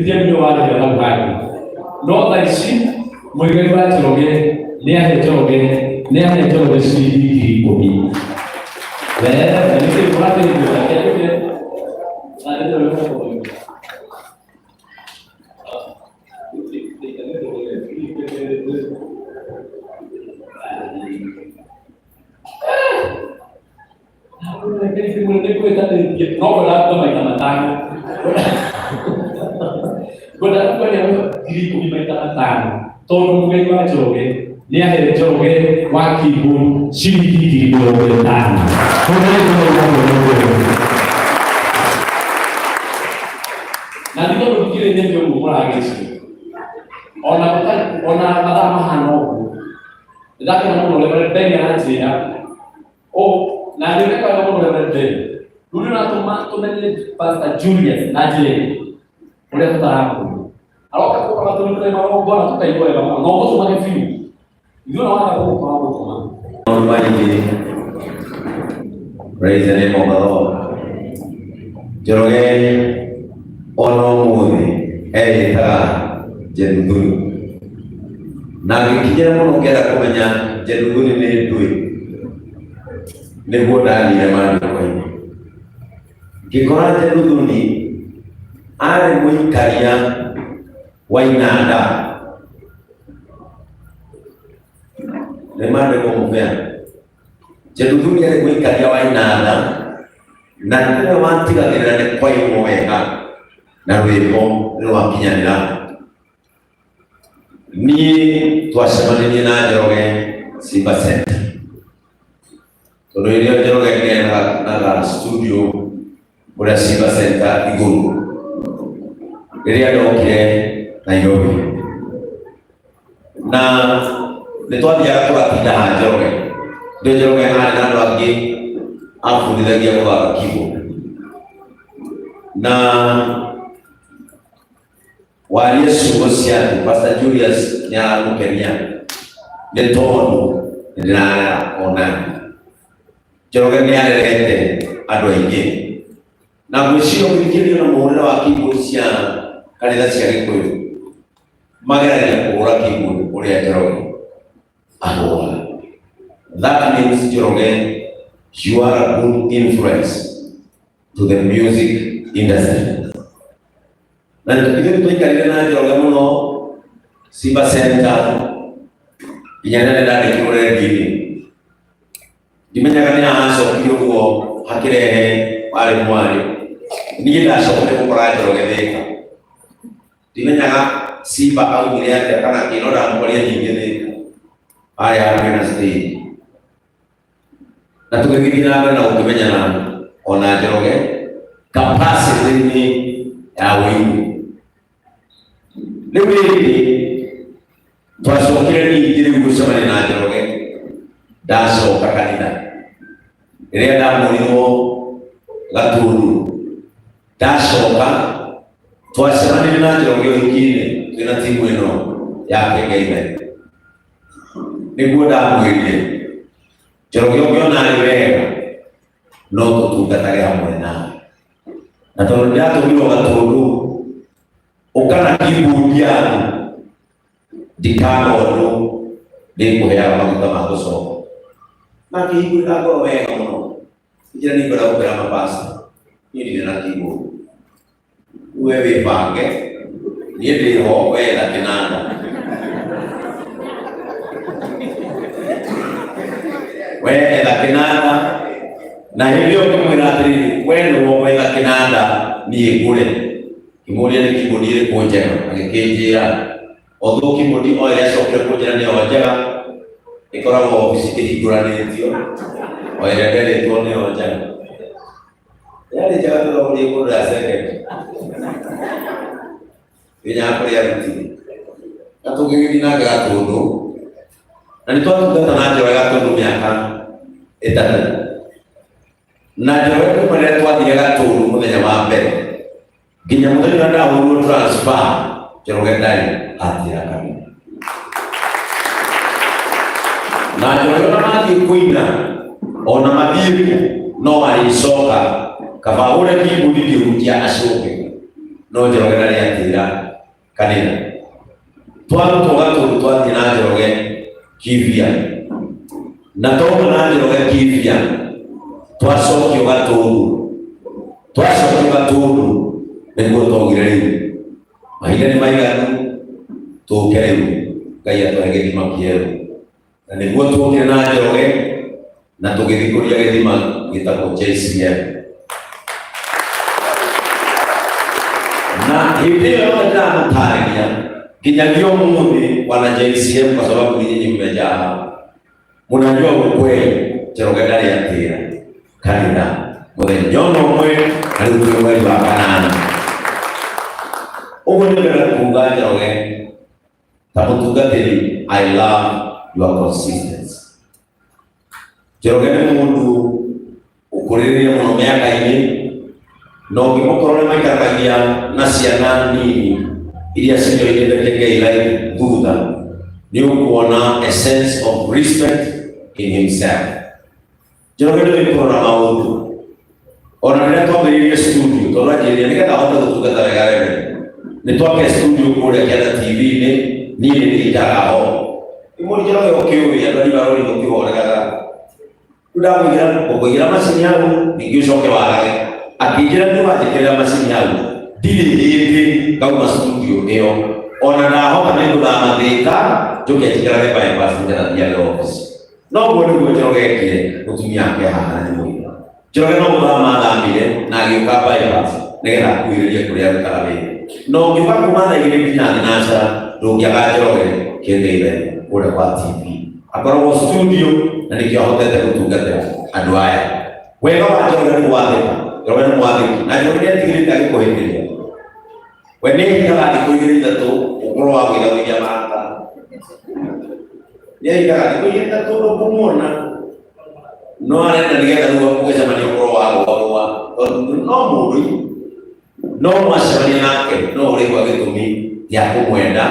dia menjual dalam kiri. Nolah isi mungkin baca coba dia coba sini di kiri kiri. Jadi kita buat ini juga. Jadi ada dalam apa? Jadi mulai gue tadi ngobrol apa macam tentang, gue dah gue yang diri gue macam tentang, tahun mungkin gue coba, ni ada coba wakil pun sini diri gue tentang, nanti kalau berpikir ini dia umur lagi sih, orang kata mahano, tidak kena boleh berdaya aja ya, oh. Nah, dia kalau mau belajar, dulu nanti tuh nanti pas Julius, Najee, udah tahu. Kalau tuh mau gua nanti kayak gue ya, ngomong cuma kayak film. Itu nama aku mau cuma. Almighty, praise the name of the Lord. Joroge, ono mudi, ta jendun. Nagi kijana mo kera kumenya jendun ni duit. Nebo dali ya mani kwa hiyo kikoraje nuduni are mwikaria wainanda lemande kwa mvea jeduduni are mwikaria wainanda na nile wantika kirane kwa hiyo mweka na rwimo nwa kinyanira ni twashamanini na Joroge Simba Center. Kalau dia Joroge naga studio udah Simba Center Igulu. Jadi ada Nairobi. Nah, itu dia aku tidak Joroge. Dia Joroge ada lagi aku tidak dia bawa kibo. Nah, wali Yesus Pastor Julius yang mungkinnya dia tono dia ona. Joroge ni ale rete ado ingi na mwishio mwingine na muona wa kibusia kanisa cia Gikuyu magera ya kura kibu uri ya Joroge ado. That means Joroge, you are a good influence to the music industry. Na tukio tuikalile na Joroge muno Simba Center inyana ndani kure dini dimenyakanya aso kiyo hakirehe wale mwali nigida so ko kora Joroge deka dimenyaka Simba au ile yake kana kinora mkolia nyingine aya na stage na tukigina na ukimenya na ona Njoroge capacity ni ya wingi lewe twasokire ni ngire gusoma na Njoroge daso kakanida ile ndamulimo Gatundu dasoka twasemana na Njoroge wengine tuna timu ino yake Ngai niguo ndamwirire Njoroge ukiona ari wega no tutungatage hamwe nawe na tondu ndatumirwo Gatundu ukana kiburi yangu ndikanono ndikuheaga maguta ma gucoka na kiburi gakorwo wega muno njira ningwenda gukira mabasa ndirĩ na kiburi we wibange niĩ ndĩho wetha kĩnanda wetha kĩnanda na hĩndĩ ĩyo ngĩmwĩra atĩrĩrĩ we nĩwo wetha kĩnanda niĩ ngũre ngĩmũũria nĩ keyboard ĩrĩkũ njega agĩkĩnjĩra although keyboard o ĩrĩa acokire kũnjĩra nĩyo njega ĩkoragwo obici ĩhingũranĩtio o ĩrĩa nderĩtwo nĩyo njega yarĩ njega tũragũrie kũndũ ya second Vinya kũrĩa ruti na tũgĩgĩthiĩ nake Gatundu na nĩtwatungata na Njoroge Gatundu mĩaka ĩtatũ na Njoroge kuma rĩrĩa twathire Gatundu mũthenya wa mbere nginya mũthenya ũrĩa ndahũrirwo transfer Njoroge ndarĩ athiĩra kanitha na Njoroge ona mathiĩ kũina ona mathiĩ no arĩcoka kaba ũrĩa keyboard ngĩhutia acoke no Njoroge ndarĩ athiĩra kanitha twarutwo Gatundu twathiĩ na Njoroge Kivia na twauma na Njoroge Kivia twacokio Gatundu nĩguo twaugire rĩu mahinda nĩ maiganu tũke rĩu Ngai atũhe gĩthima kĩerũ na nĩguo tũkire na Njoroge na tũgĩthikũria gĩthima gĩtagwo JCM na hĩndĩ ĩyo yothe ndĩramũtarĩria nginyagia ũmũthĩ wana JCM kwa sababu nyinyi mmejaa hapa mnajua ukweli Njoroge ndarĩ atĩra kanitha mũthenya ũmwe na rĩu tũrĩ mweri wa kanana ũguo nĩndĩrenda kuuga Njoroge ta mũtungatĩri I love your consistency Njoroge nĩ mũndũ ũkũrĩrĩire mũno mĩaka-inĩ no ngĩmũkorwo nĩmaikaragia na ciana nini iria cinyoitĩte Ngai thutha nĩ ũkuona a sense of respect in himself Njoroge nĩ wĩkũrora maũndũ ona rĩrĩa twambĩrĩirie studio tondũ anjĩrĩria nĩgetha ahote gũtungata wega wega nĩ twake studio kũrĩa Kĩanda TV-inĩ niĩ nĩndĩikaraga ho imũri Njoroge ũkĩũĩ andũ arĩa barori gũkĩhoregaga ndamwĩgira macini hau ningĩ ũcoke wagage akĩnjĩra nĩwajĩkĩrĩra macini hau ndirĩ hĩndĩ ngauma studio ĩyo ona ndahota nĩngũthamathĩka njoke njĩkĩrage bypass nĩngathiage office noguo nĩguo Njoroge ekire mũtumia wake haha nĩ mũira Njoroge no gũthama athamire na agĩũka bypass nĩgetha akuhĩrĩrie kũrĩa arutaga wĩra no ũngĩũka kuma thaa igĩrĩ nginya thinacara ndũngĩaga Njoroge kĩrĩire kũrĩa kwa TV akoragwo studio na nĩkĩo ahotete gũtungatĩra andũ aya wega wa Njoroge nĩ gwathĩka Njoroge nĩ mwathĩki na Njoroge nĩatigĩrĩte agĩkũhĩmbĩria we nĩahingaga thikũ igĩrĩ ithatũ ũkorwo wa gwĩthomithia marata nĩahingaga thikũ igĩrĩ ithatũ ndũkũmuona no arenda nĩgetha rĩu mũgĩcemania ũkorwo wa gũthoma tondũ no mũndũ no mwacemania nake no ũrĩgua gĩtũmi gĩa kũmwenda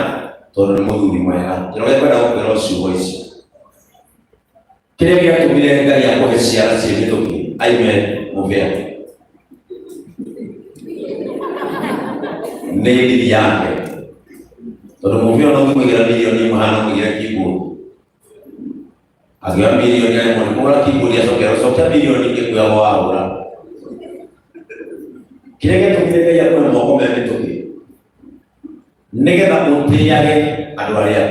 tondũ nĩ mũthuri mwega Njoroge kwenda gũkwĩra ciugo icio kĩrĩa gĩatũmire Ngai akũhe ciara ciĩ mĩtũkĩ aime mũbĩa nĩ ndiri yake tondũ mũbĩa no ngĩmũigĩra milioni ĩmwe hana mũigĩre keyboard agĩoya milioni ĩmwe nĩkũgũra keyboard acokia milioni ĩngĩ kuoya wagũra kĩrĩa gĩatũmire Ngai akũhe moko me mĩtũkĩ nĩgetha ũtĩage andũ arĩa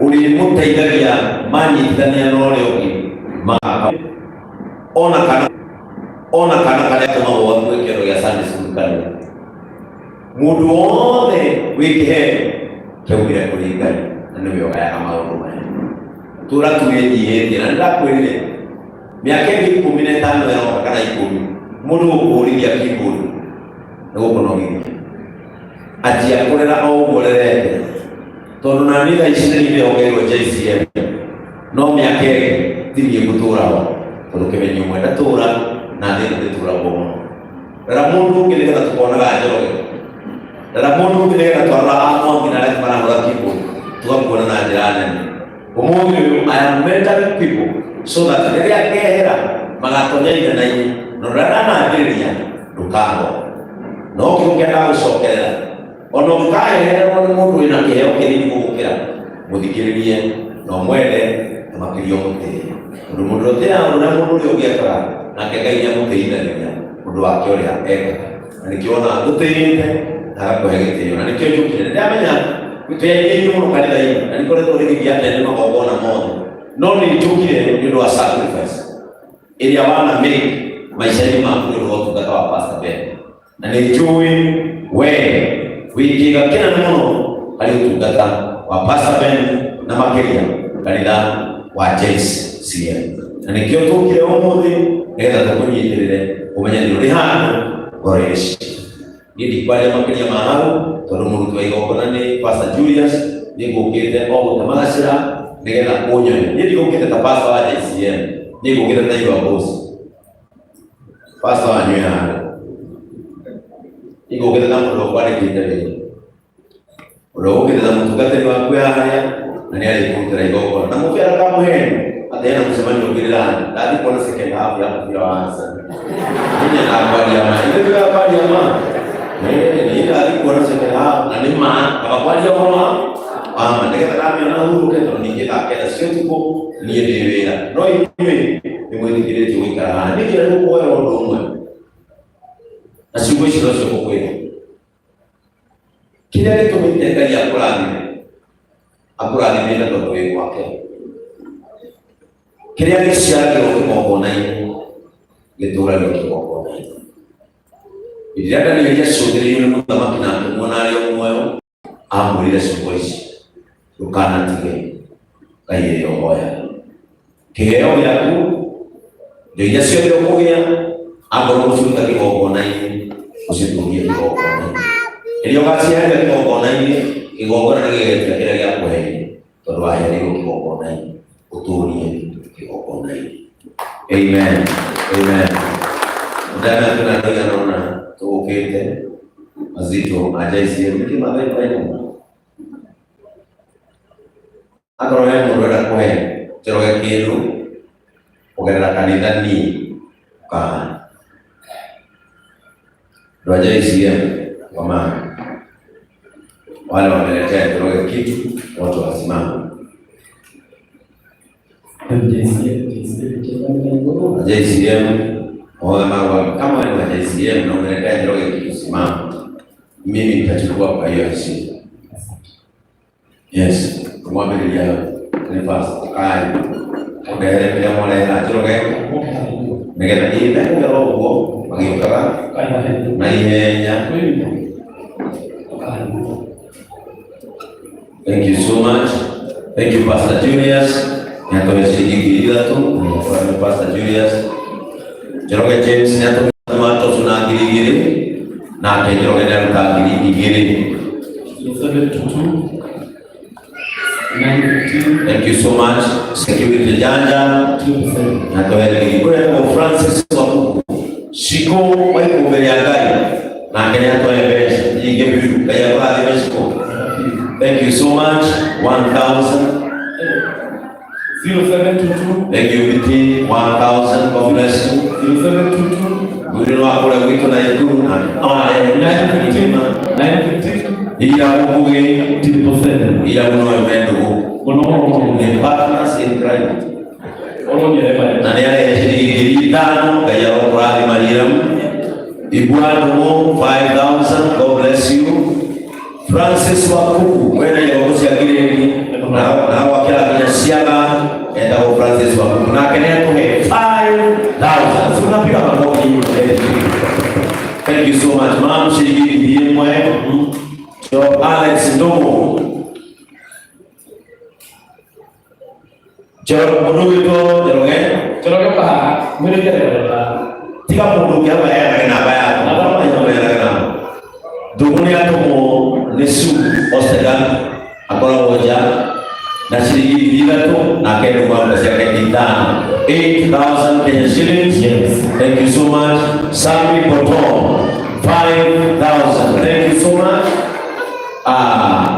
ũrĩmũteithagia manyitithania na ũrĩa ũngĩ ona kana ona kana kale tuma watu wekero ya Sunday school kale mundu wothe wikihe keubire kuringana ndio ya maundu maya tura tumejihetie na ndakwirire miaka 15 ya kana 10 mundu ukurithia kiburi na gukonogia atia kurera au gorerete tondu na nitha ici nĩ ongererwo JCM no miaka thirie gutura tondu kimenyo mwenda tura na thĩ tura bono rera mundu ũngĩ nĩgetha tukonaga Njoroge rera mundu ũngĩ nĩgetha twara amwe nginya arĩa marahũra kiburi tugakuona na njĩra nene ũmũthĩ I am mentoring people so that rĩrĩa ngehera magatonya igana-inĩ no rĩrĩa nambĩrĩria ndũkago no kĩũngĩenda gũcokerera ona ũkaheherwo nĩ mũndũ wĩna kĩheo kĩnini gũgũkĩra mũthikĩrĩrie na ũmwende na makĩria ũmũtĩe tondũ mũndũ ũtĩaga ũrĩa mũndũ ũrĩa ũngĩekaga nake Ngai nĩamũtĩithagĩria ũndũ wake ũrĩa ekaga na nĩkĩo ona ngũtĩĩte na agakũhe gĩtĩo na nĩkĩo njũkire ndĩramenya twĩaingĩirio mũno kanitha-inĩ na nĩkoretwo rĩgĩthiĩ atene magongona mothe no nĩnjũkire nĩ ũndũ wa sacrifice ĩrĩa wanamake maisha-inĩ maku nĩ ũndũ wa ũtungata wa Pastor Ben na nĩnjũĩ wee wĩkĩga kĩnene mũno harĩ ũtungata wa Pastor Ben na makĩria kanitha wa JCM na nĩkĩo tũkire ũmũthĩ nĩgetha tũkũnyitĩrĩre ũmenye nĩ ũrĩ handũ ngoro ici niĩ ndikwaria makĩria ma hau tondũ mũrutwo wa igongona nĩ Pastor Julius nĩngũkĩte o gũtemagacĩra nĩgetha ũnyone niĩ ndigũkĩte ta pastor wa JCM nĩngũkĩte ta Igwa Boss pastor wanyu handũ nĩngũkĩte na mũndũ ũkwandĩkĩte wĩra ũrĩa ũgũkĩte na mũtungatĩri waku harĩa na nĩarĩkũrutĩra igongona na mũkĩara kamũheni atena mũcemanio ũkĩrĩra ndathiĩ kuona second half ya mũbira wa Arsenal niĩ nakwaria ma nĩndĩrakwaria ma nĩĩ ndathiĩ kuona second half na nĩ ma abakwaria ma ama nĩgetha ndamĩona hurũke tondũ ningĩ thaa kenda cia ũtukũ niĩ ndĩ wĩra no inyuĩ nĩmwĩtĩkĩrĩtio gũikara haha nĩkĩo nĩgũkũhoera ũndũ ũmwe na ciugo ici nocio ngũkwĩra kĩrĩa gĩtũmĩte Ngai akũrathimĩte tondũ wĩ gwake kĩrĩa gĩciaragĩrwo kĩgongona-inĩ gĩtũũragio kĩgongona-inĩ rĩrĩa Danieli acũthĩrĩirio nĩ mũthamaki na akĩmuona arĩ o muoyo amwĩrire ciugo ici ndũkanatige Ngai ĩrĩa ũhoya kĩheo gĩaku indo iria ciothe ũkũgĩa akorwo ũciruta kĩgongona-inĩ ũcitũrie kĩgongona-inĩ rĩrĩa ũgaciheria kĩgongona-inĩ kĩgongona nĩgĩgetia kĩrĩa gĩakũheire tondũ wahereirwo kĩgongona-inĩ ũtũrie kĩgongona-inĩ amen amen ndana tunandigana tũgũkĩte mazito ma JCM nĩkĩmathaifaina akorwo he mũndũ enda kũhe Njoroge kĩndũ kũgerera kanitha niĩ ũkahana andũ a JCM wamama wale wameletea Njoroge kitu watu wasimama JCM wale mawa kama wale wa JCM na umeletea Njoroge kitu simama mimi nitachukua kwa hiyo heshima yes kumwambia ni fast kai ndere pia mole na Njoroge nĩgetha ĩndagĩra ũguo magĩũkaga na ihenya. Thank you so much. Thank you Pastor Julius. Nĩatũhe ciringi 3,000 Pastor Julius. Njoroge James nĩatũhe watoto na 2,000 nake Njoroge nĩaruta 2,000. Thank you so much. Security Janja nĩatũhe kwa Francis Wakuku Shiko waiko mbele ya Ngai na Kenya atoe pesa nyingi vitu kaya baadhi ya Shiko. Thank you so much. 1,000. 0722. Thank you BT. 1,000. God bless you. 0722. Mwili wako na wito na yekuru na 950. Iya kukuge Tiposene. iya uno evento Kono ni partners in crime. Na yale shilingi 5,000 kaya Qur'ani Mariam Ibuano 5,000. God bless you. Francis Wakuku wena yagosi akireni na wakila kwenye siaga enda kwa Francis Wakuku na kenea tuhe 5,000 5,000. Tunapiga makofi. Thank you so much. Mama shilingi bilioni moja. So Alex Ndomo. Jero mundu itu jero pa mere jero tiga mundu ya bayar kena bayar. Apa yang bayar kena? Dunia tu mo nesu ostegan akola wajah. Nasi bila tu nak kena buat bersih kita 8,000 Kenyan shillings. Yes. Thank you so much. Sami Potom 5,000. Thank you so much.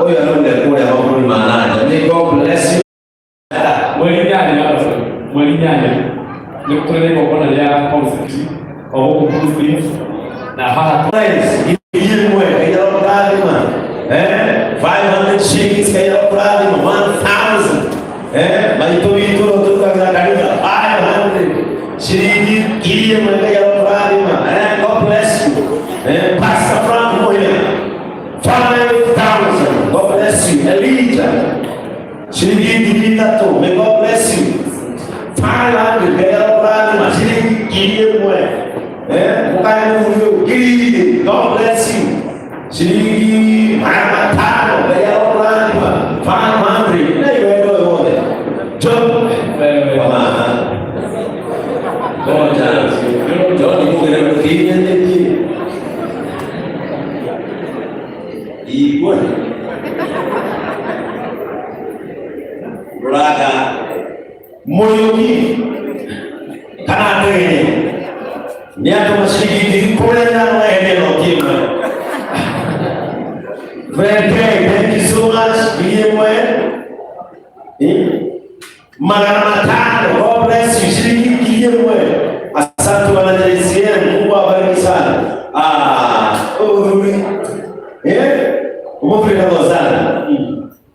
Oh ya lo dah kuda apa pun mana. Jadi God bless you. Mwelinyanya nikutolea kwa bwana ya konflikt au konflikt na hata guys hii mwe kaya problema 500 shillings kaya problema 1,000 maito vitu kutoka kanisa 500 shilingi ile mwe kaya problema God bless you Pastor Frank Moya 5,000 God bless you Elijah shilingi bila tu may God bless you 500 kaya problema shilingi ile mwe bukan mundu gini God bless you shilingi 5,000 kaya problema 500 na iwe wote job mama God chance John ni mungkin ada kini nanti ikut berada moyogi karena ini niat masih di kuliah eneo timu. Thank you so much. Bimwe. Maranatha, God bless you. Shilingi bimwe. Asante wanajeshi, Mungu awabariki sana. Umefika sana.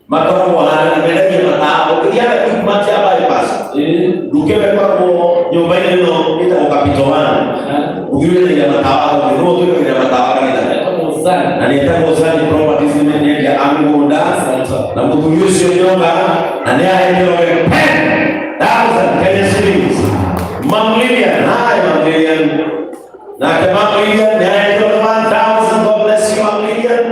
Makao wana mbele matao. Ukienda kumati hapa ipasa. Dukewe kwa nyumba ile ndio itakapitoana. Ukiwe ile matao, ndio tu ile matao kana. Na nitaka usali properties ni ya Amunda na mtu yusio nyonga na ni aende 10,000 Kenyan shillings. Mamilion, mamilion. Na kama mamilion ni aende 1,000. God bless you mamilion.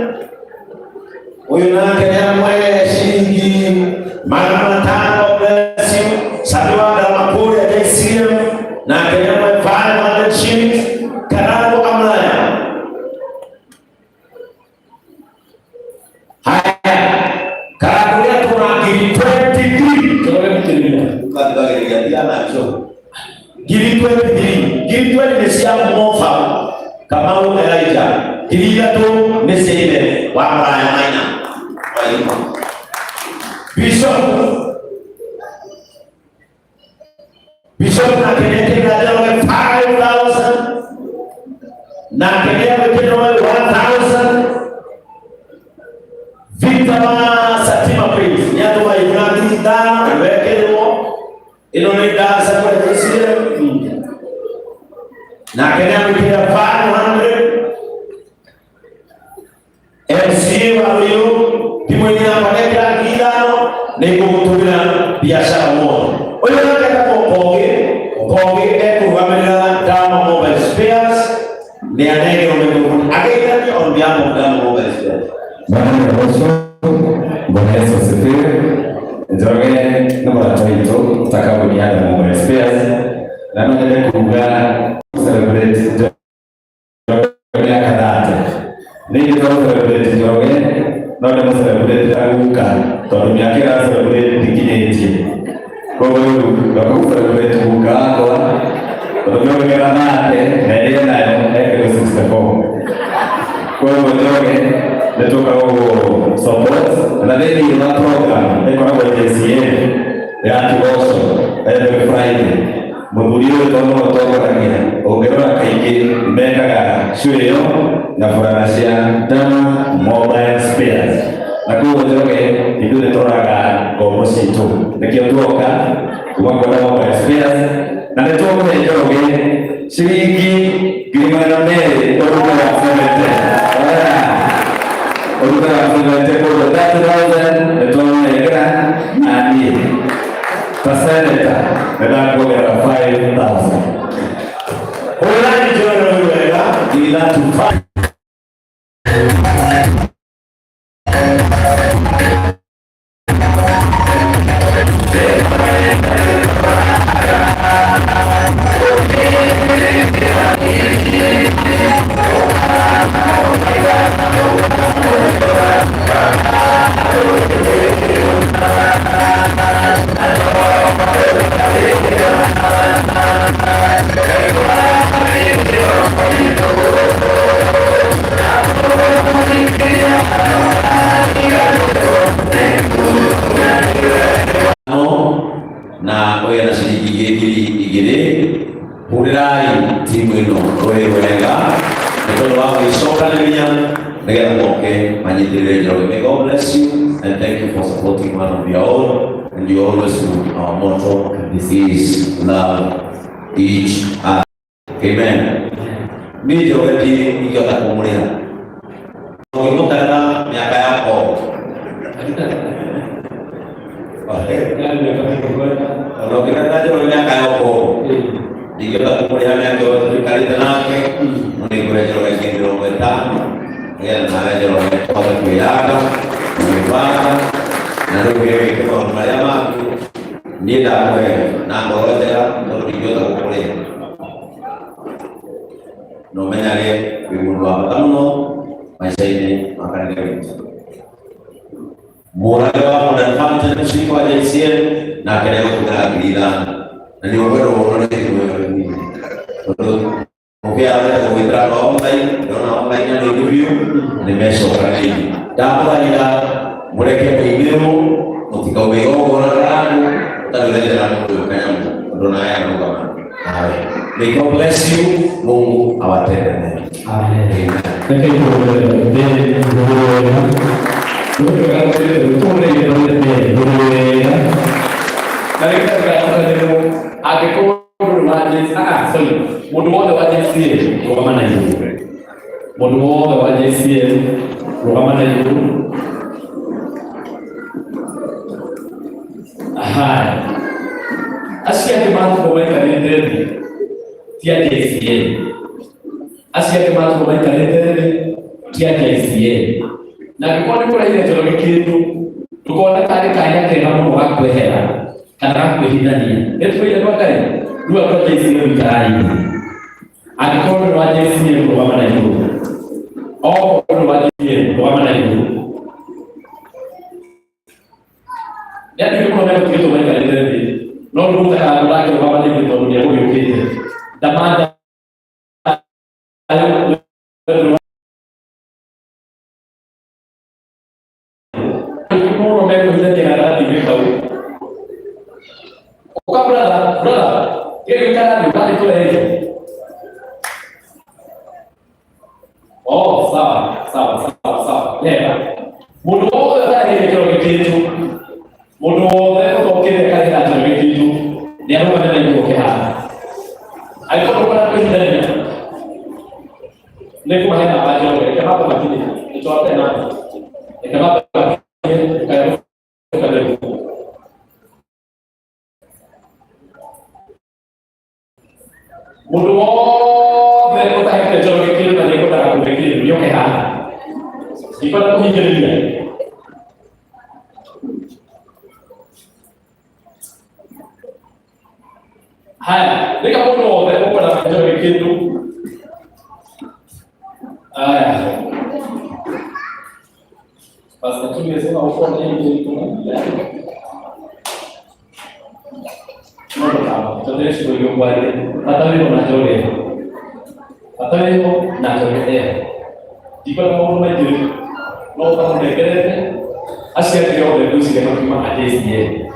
Huyu na Kenya mwe shilingi 500. Bless you. Salwa da makuri ya JCM na Kenya mwe 500 shillings. Karabu amlaya. Haya. Karabu ya tunagiri 23. Karabu mtini. Ukadibagi ya diana hizo. Giri 23. Giri 20 ni siya mmofa. Kama Elijah. Giri ya tu ni sile. Wapra ya maina. Bishop na kenye kadawa 5,000 na kenye kadawa 1,000 Victor Satima Prince yato wa Ibrahim da wekelo inone da sakwa kisire na kenye kadawa 500 MC wa leo kimwenya paneka kidano ni kutumia biashara moja. Oyo nataka kupoge kuhamela Dama Mobile Spares ni anege umekumbuka akaita on behalf of Dama Mobile Spares. Bwana Yesu asifiwe. Njoge na watoto takabuni ya Dama Mobile Spares na ndio kuunga celebrate njoge ya kadata. Ndio celebrate njoge na ndio celebrate aguka tondũ mĩaka ĩracelebrate ndikinyĩtie koguo ndakũ celebrate guka akwa tondũ nĩongera nake na ĩrĩa nayo ekĩrwo 64 koguo njoge nĩtũkoragwo support na thĩinĩ wa program ĩkoragwo JCA ya kĩgoco every Friday mũthuri ũyũ tondũ ũtongoragia ũngĩrora kaingĩ mekaga show ĩyo na barabara cia Dama Mobile Spares na koguo njoge ithuĩ nĩtũraga ngombo citũ nĩkĩo tuoka kuma kwa Dama Mobile Spares na nĩtũkũhe njoge ciringi 200,000 ũruga wa 70 koguo 30,000 nĩtwamũnengera na niĩ Senator, nenda kuongera 5,000. Ulani jona wega ila tufa. Na oya na shilingi igiri hurirai timu ino oye wega nitondo wako isoka nilinya nega mwoke manyidire joge. May God bless you and thank you for supporting one of your own, and you always do our motto, this is love each other. Amen. Mimi joge di ikiota kumulia ukikutana miaka yako kalau kita tadi orangnya kayak apa? Jika tak kemudiannya jauh sekali tenang, mungkin boleh jauh lagi di ruang bertahan, ya mana jauh lagi kau berbiara, berbiara, nanti biar kita orang Melayu mah, dia dah boleh, nak bawa saja, kalau dia tak boleh. Nomenya dia ibu dua tamu, masa ini makan dia. Murah dan family musik wajib siap nak kena bergerak gila. Nanti orang itu ini. Untuk mungkin ada kemudian online nya di review di mesok lagi. Dapat kita mereka email untuk kau orang tapi kita jangan kayak donaya bukan. May God bless you. Mungu awatende. Amen. Thank you for na kikuwa kula ile jolo kitu tukoona kale kanya kena mu wako hera kana kuhidania eto ile kwa kale dua kwa jinsi hiyo mtaani alikuwa ni waje sisi kwa maana hiyo au kwa waje kwa maana hiyo yani kwa maana kitu mwenye kale no ndio kama kwa maana hiyo ndio ndio hiyo kitu damanda haya nika moto kwa na ndio kitu haya basi tumesema uko na hiyo kitu no tunaendelea hiyo kwa hata leo na jole hata leo na jole ndipo mambo mengi no kama ndio asia ndio ndio sisi kama hadithi yetu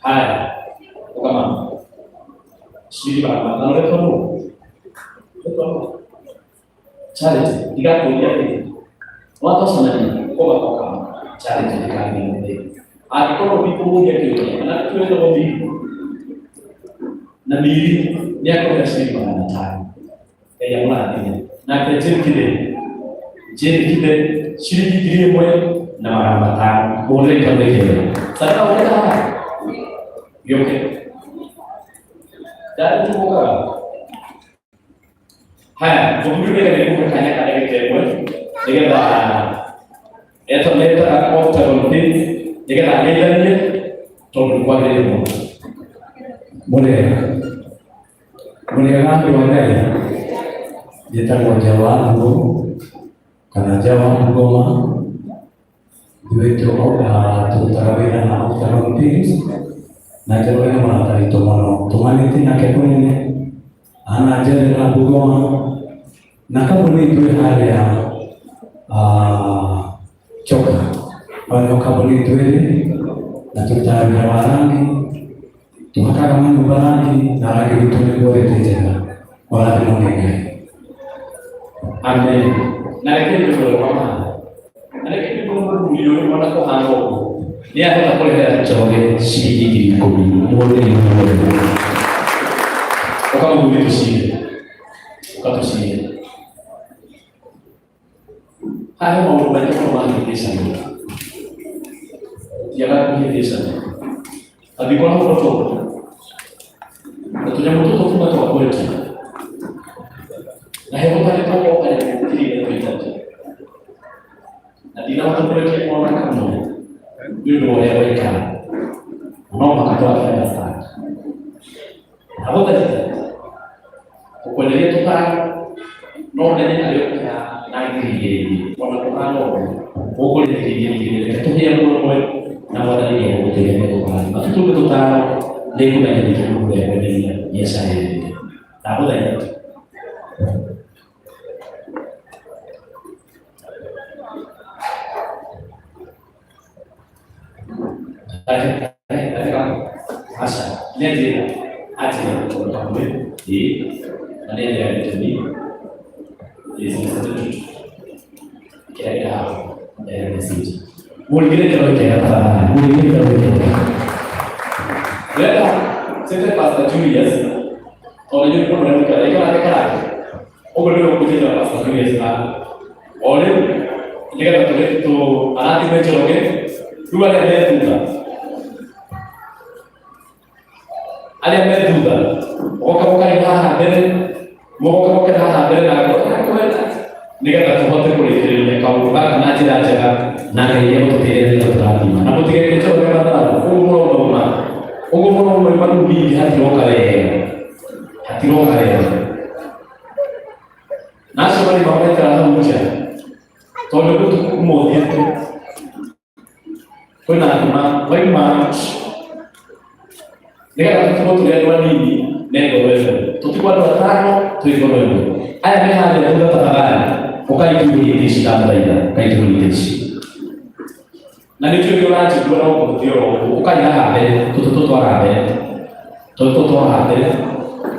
haya kama sisi baba na leo charity dikakulia watu sana ni kwa kama charity dikakulia akiko vitu moja kile na tuende kwa vitu na mili dia kau kasih mana tak? Yang mana dia? Nak jadi kita sini diri boleh nama mata boleh kalau dia. Saya boleh tak? Oke. Dan itu bukan. Hai, kemudian dia itu bertanya pada kita pun, dia kata, itu lepas aku terus dia kata dia terus buat dia pun. Boleh kan boleh. Dia tak mau jawab aku, karena jawab aku mah, duit itu tu terawih dan aku terawih, nak terawih mana tadi tu mana, tuan itu nak kepun ini, anak jadi nak aku mah, nak kau beli tu hari yang coba, kalau kau beli tu ini, nak tu terawih orang ni, tu maka kamu orang ni, nak lagi itu ni boleh terjadi, orang tu mungkin. Amin. Naik itu berapa? Naik itu berapa? Milion mana kau hano? Dia tak boleh coba sedikit kopi. Boleh. Kau boleh tu sih. Kau tu sih. Hai mau banyak orang di sana. Jangan di sana. Tapi kalau kau tu, tu jangan tu macam apa lagi? Nah, yang mana kau ada bukti yang terjadi. Nanti nama mereka orang kamu, itu boleh mereka. Nama mereka akan datang. Apa tadi? Pokoknya dia tu kan, nama dia ada yang naik tinggi, orang orang lo, pokoknya tinggi. Itu yang boleh nama dia yang boleh dia bukan. Itu betul tahu. Dia pun ada di dalam dia biasa ini. Tahu tak? Tadi kamu masa lihat dia aja kamu di mana dia itu di sini kira-kira dari sini mungkin kalau dia kata mungkin kalau dia lihat saya pas Julius kalau dia pun berani kalau ada kerja boleh aku jadi pas Julius oleh dia kata itu anak itu mencoba dua ada juga. Ada yang juga. Oka yang hadir, mau yang hadir aku ni kata semua terkulit dari kau bukan nanti dah cakap nak dia untuk dia berarti mana. Aku tiga itu orang kata, umur memang di hati orang kaya. Nasi beri bapak terlalu muda. Kalau itu umur dia tu, kau nak baik mana? Dia kata tu dia dua ni, nego betul. Tu kuat bertahan, tu ikut betul. Ayah ni ada juga tertahan. Okai itu di sini tak ada, kai itu di sini. Nanti tu dia orang juga orang dia okai yang ada, tu orang ada,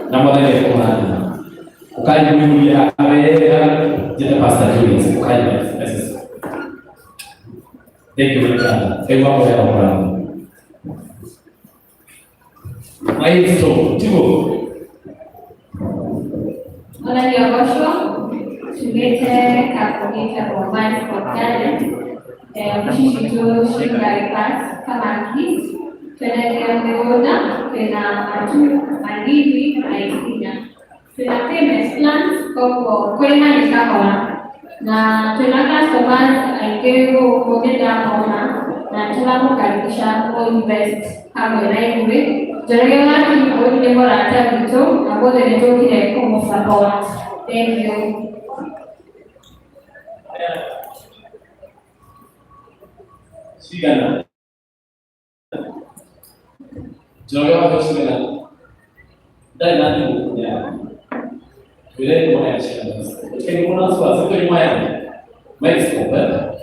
nama dia tu orang. Okai itu dia ada, jadi pasta juga, okai itu. Dia juga, saya mau orang. Maestro, tipo. Hola, Diogosho. Sugete, Caponita, Romance, Portale, Pishitu, Shingaritas, Kamakis, Tenagia Meona, Tena Matu, Mandivi, Aisina. Tena Temes Plans, Coco, Kuena y Capola. Na Tena Customers, Aikego, Motela Mona, na Tena Mokarisha, Invest, Hagorai, Jangan ibu dia berada itu, aku dari itu tidak ikut musafir. Thank you. Siapa? Jangan apa siapa? Dah nanti bukunya. Bila itu mana siapa? Kalau mana suatu itu mana? Mexico, kan?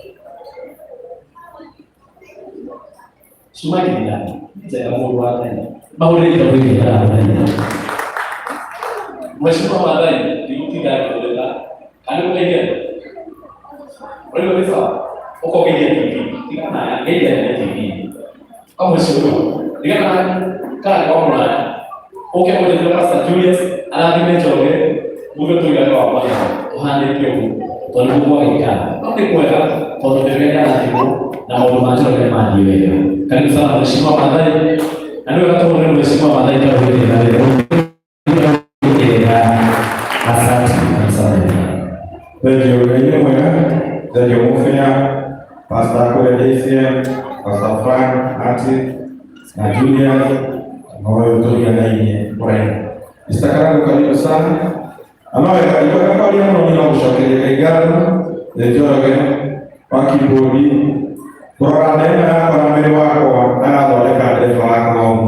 Semua kita, saya mau buat ini. Baru kita beri kita masih mau ada ini, di tiga itu adalah kalau kita boleh bisa, kok kita tidak nak, kita tidak TV, kamu suruh, dia kan kalau kamu nak, Oke, boleh terima Pastor Julius, ala di Joge, bukan tuh gak apa-apa ya. Tuhan itu, Tuhan buat ikan. Tapi kue kan, kalau terkena nanti bu, nama rumah Joge mandi ya. Kan misalnya ada semua pandai, anu kata orang ada semua pandai jauh di mana itu. Ya, asal misalnya. Dan juga ini mana, dan juga mungkinnya Pastor Kuredesia, Pastor Frank, Ati, na Julius. Moyo tulia na ini, boleh. Istakarang kali besar, ama itu kan kali yang mau dilakukan legal, jadi orang pakai bodi, beradanya orang mewah, anak boleh kada soal kaum.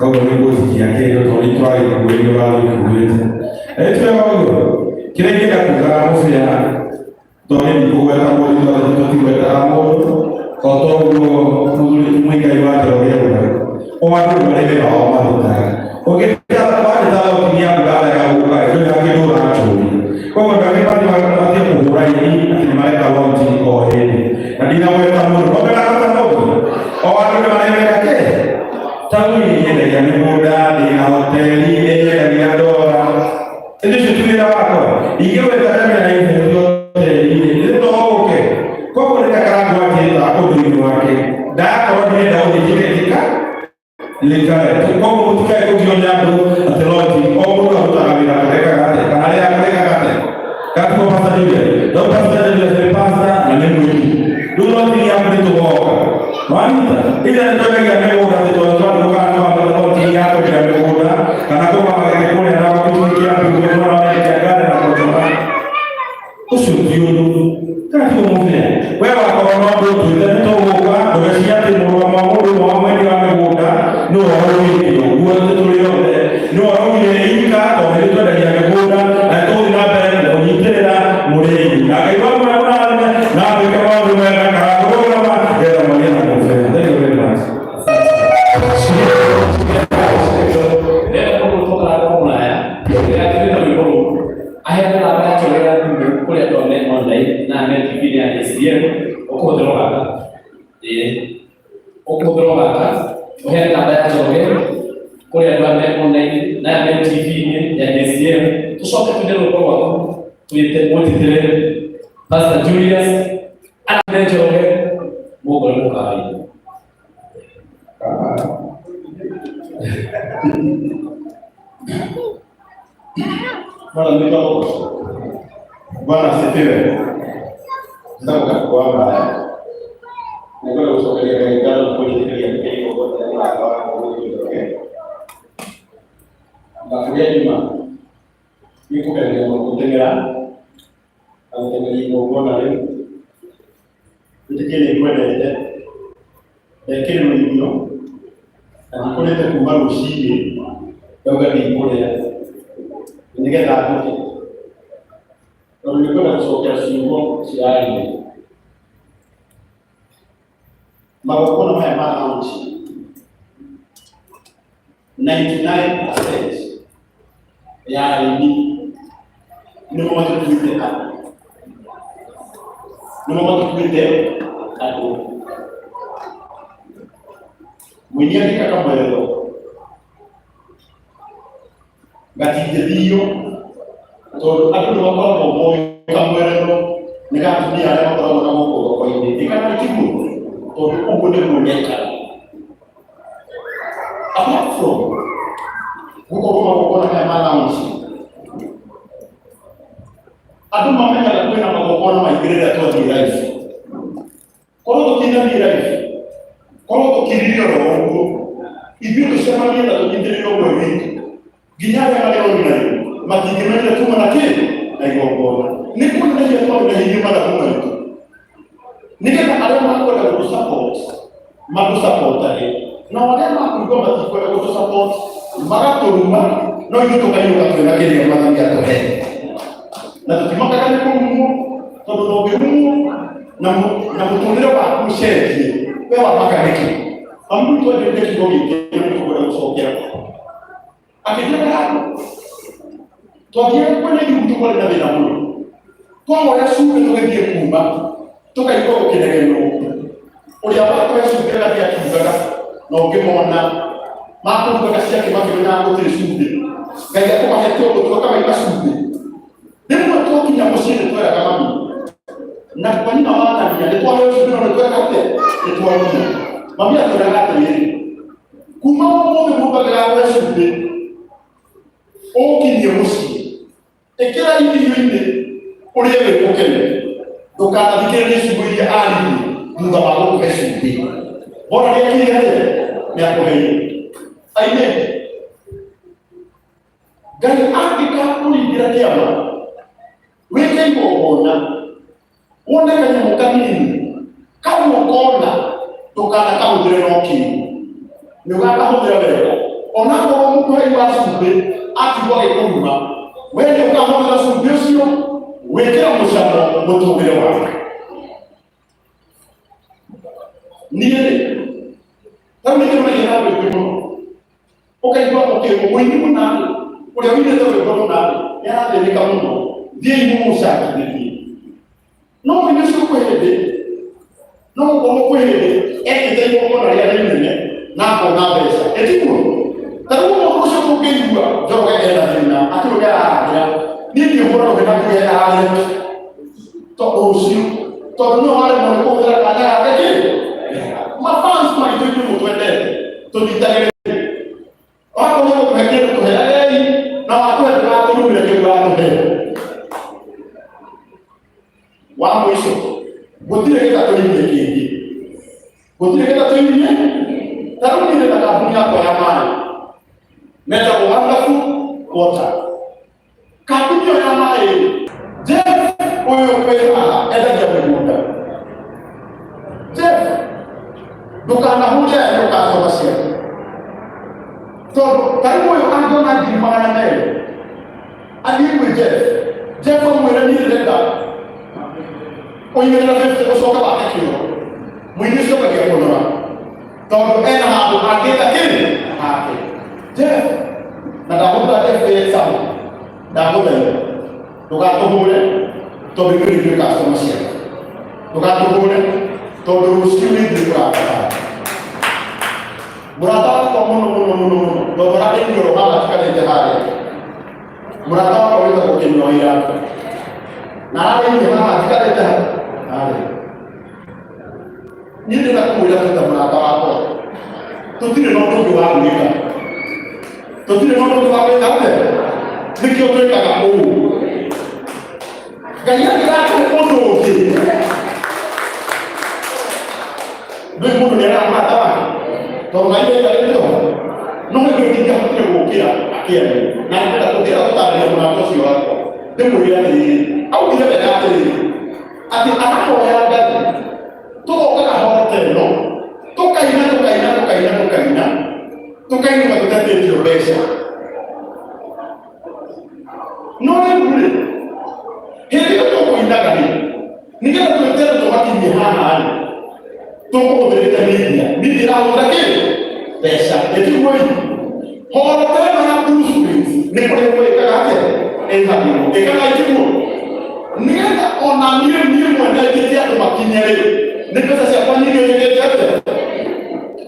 Kau boleh buat sekian kilo toli tuai, boleh jual boleh. Itu yang bagus. Kira-kira kita mufia, toli di kuat kamu di luar itu tiba kamu, kau tahu dulu mereka jual jual. Orang tu boleh bawa orang tu. Okey, kita apa kita dunia berada yang bukan itu yang kita rancang. Kau berbagai macam macam ukuran ini, nanti mereka bawa jenis kau ini. Nanti nama kamu, kau berapa tahun? Orang tu mana mereka ke? Tahu ini dia yang muda di hotel ini dari adora. Itu sudah apa? Ia berkata yang itu hotel ini itu okey. Kau boleh cakap dua kita, aku beri dua kita. Dah kalau dia dah uji kita. Lika itu kau mau tukar kau jual jadu atau lagi kau mau kau tak ambil mereka kata kata kau pasal dia dong pasal dia sepasa yang ini dulu nanti yang itu kau mana tidak ada lagi yang mau kata tuan bukan kau tidak kau tidak berguna karena kau makan kau yang aku fikir aku berguna orang jaga dan aku coba usul dulu kan kau mungkin bawa kau mau dulu dan tu bukan bersiap di rumah no orang ini, buat itu dia. No orang ini ika, atau itu ada yang berguna, atau tidak ada yang tidak mulai. Nak ibarat mana? Nak ibarat mana? Kalau orang dia ramai nak mufti. Thank you very much. Dia perlu fokus mulai. Dia kita perlu. Akhirnya apa yang coba kita kuliah online. Nah, nanti video ni dia. Aku terus Oke, kita coba. Kuliah online, nah TV ini yang dia. Tu soal kita dulu kalau Twitter, Twitter, Pastor Julius, ada coba. Mau berbuka ini. Malam ni kau, mana setia? Kita bukan kuasa. Negara usaha negara politik yang kita buat dari awal itu, okay? Bahagia lima, ini bukan yang mau tenggelam, kalau tenggelam mau nanti, itu kira ikut aja, kira menino, dan ikut itu kumar usi, juga diikut ya, ini kan lagu, kalau ikut ada sokya singgung siapa ini. Magokona mai maanchi 99% ya ini mau tujuh aku mwenye kaka mwelo gati dedio to aku do ko boy kamwelo nika dunia ada ko ko ini dikata kibu untuk kemudian menyangkal. Apart from, bukan yang mana sih? Adu mama yang lakukan apa bukan nama ibadah atau dirilis. Kalau kita dirilis, kalau kiri dia orang, ibu bersama dia atau kita dia orang, gini ada yang ada orang lain. Mati gimana tu mana kiri? Naik orang. Ni pun dia tahu dah ini mana pun itu. Nika ada yang aku ada support tadi. Na wale yang aku ada support, maka turunlah. No itu kayu kat nak kiri yang mana dia tu. Na tu cuma kan aku tu biru, namu tu dia aku share ni. Bawa makan ni. Ambil tu ada dia tu ni, dia tu ada sokya. Akhirnya kan. Tu dia pun lagi untuk boleh nabi namu. Tu orang suruh tu dia kumba. Toka iko kinegeno uliapa kwa subira ya kibara na ukimona Mako kukasia kama vile ngo trisube. Gaja kwa heto kwa kama ikasube. Ndio watu kinamosini kwa kama mimi. Na kwa nini mama ni alikuwa leo sio ndio kate? Ndio wao. Mami atorangata yeye. Kuma mo me buka kwa sube. O kinyomosi. Ekira hivi hivi. Uliye kokele. Dokana dikere subu ya ali. Ndio wao kwa sube. Bora yake yeye. Ni hapo hiyo. Amen. Gari akika kuligira kiama. Weke mbona. Wona kanya mukamini. Kama ukona tukana kama dire noki. Nugaka hodira bere. Ona ko mtu haiwa sube ati wa ekoma. Wewe ukahodira sube sio. Wekera mushamba mutubire wa. Niye. Kama ni kama yana wewe ukaikuwa kwa mwingi mnani ulia wile tobe kwa mnani yana de kamuno die imu shaka ni no ni sio kwende no kwa kwende ekite yuko kwa ya nene na kwa na pesa etiko tarumo kusho kugeiwa joga ela dina atuga ya nini bora kwa na ya ale to osi to no wale mko kwa kana eti mafans ma ito twende to ditagere wako ndio kuhekea kuhelei na watu wa ndio ndio kwa ndio wao hizo botire kata tolini kingi botire kata tolini taruni ndio takafunia kwa amani meta kwa wangafu wota kapunyo ya mai Jeff huyo pesa enda jambo Jeff dukana huja ndio kasoma sio so, karibu yo ando na di mana mbele. Adi ku Jeff mo ni lenda. O yele na Jeff ko soka ba kilo. Mwini soka ke ko na. To ena ha ko akita kini. Ha ke. Jeff na da hoda Jeff ye sam. Da hoda yo. To ka to hole. To bi ni ka so masia. To ka to hole. To do skili di pra. Murata kwa mono bora ndio roho katika jihad murata kwa hiyo kwa kinyoira na hapo ni mama katika jihad nini na kuja kwa murata wako tutile ndio kwa Afrika tutile ndio kwa Afrika nikio tuweka hapo gani yako kwa ndio ndio ndio murata wako to ngaje kalendo no me critica porque boquea aquí na ndio kutia kutana na mwanatosi wako demu yale au ile bekate ati atako ya gadi to kana hote no to kaina to kaina kutate ndio pesa no ni bure hili to kuinda gani nikana tuletera to haki ni hana toko berita media au takile pesa eti moi hora tena na kuhusu ni kwa kaka eza ni kama itimu nenda ona mimi mwana kitia kwa kinyele ni pesa sia kwa nini yeye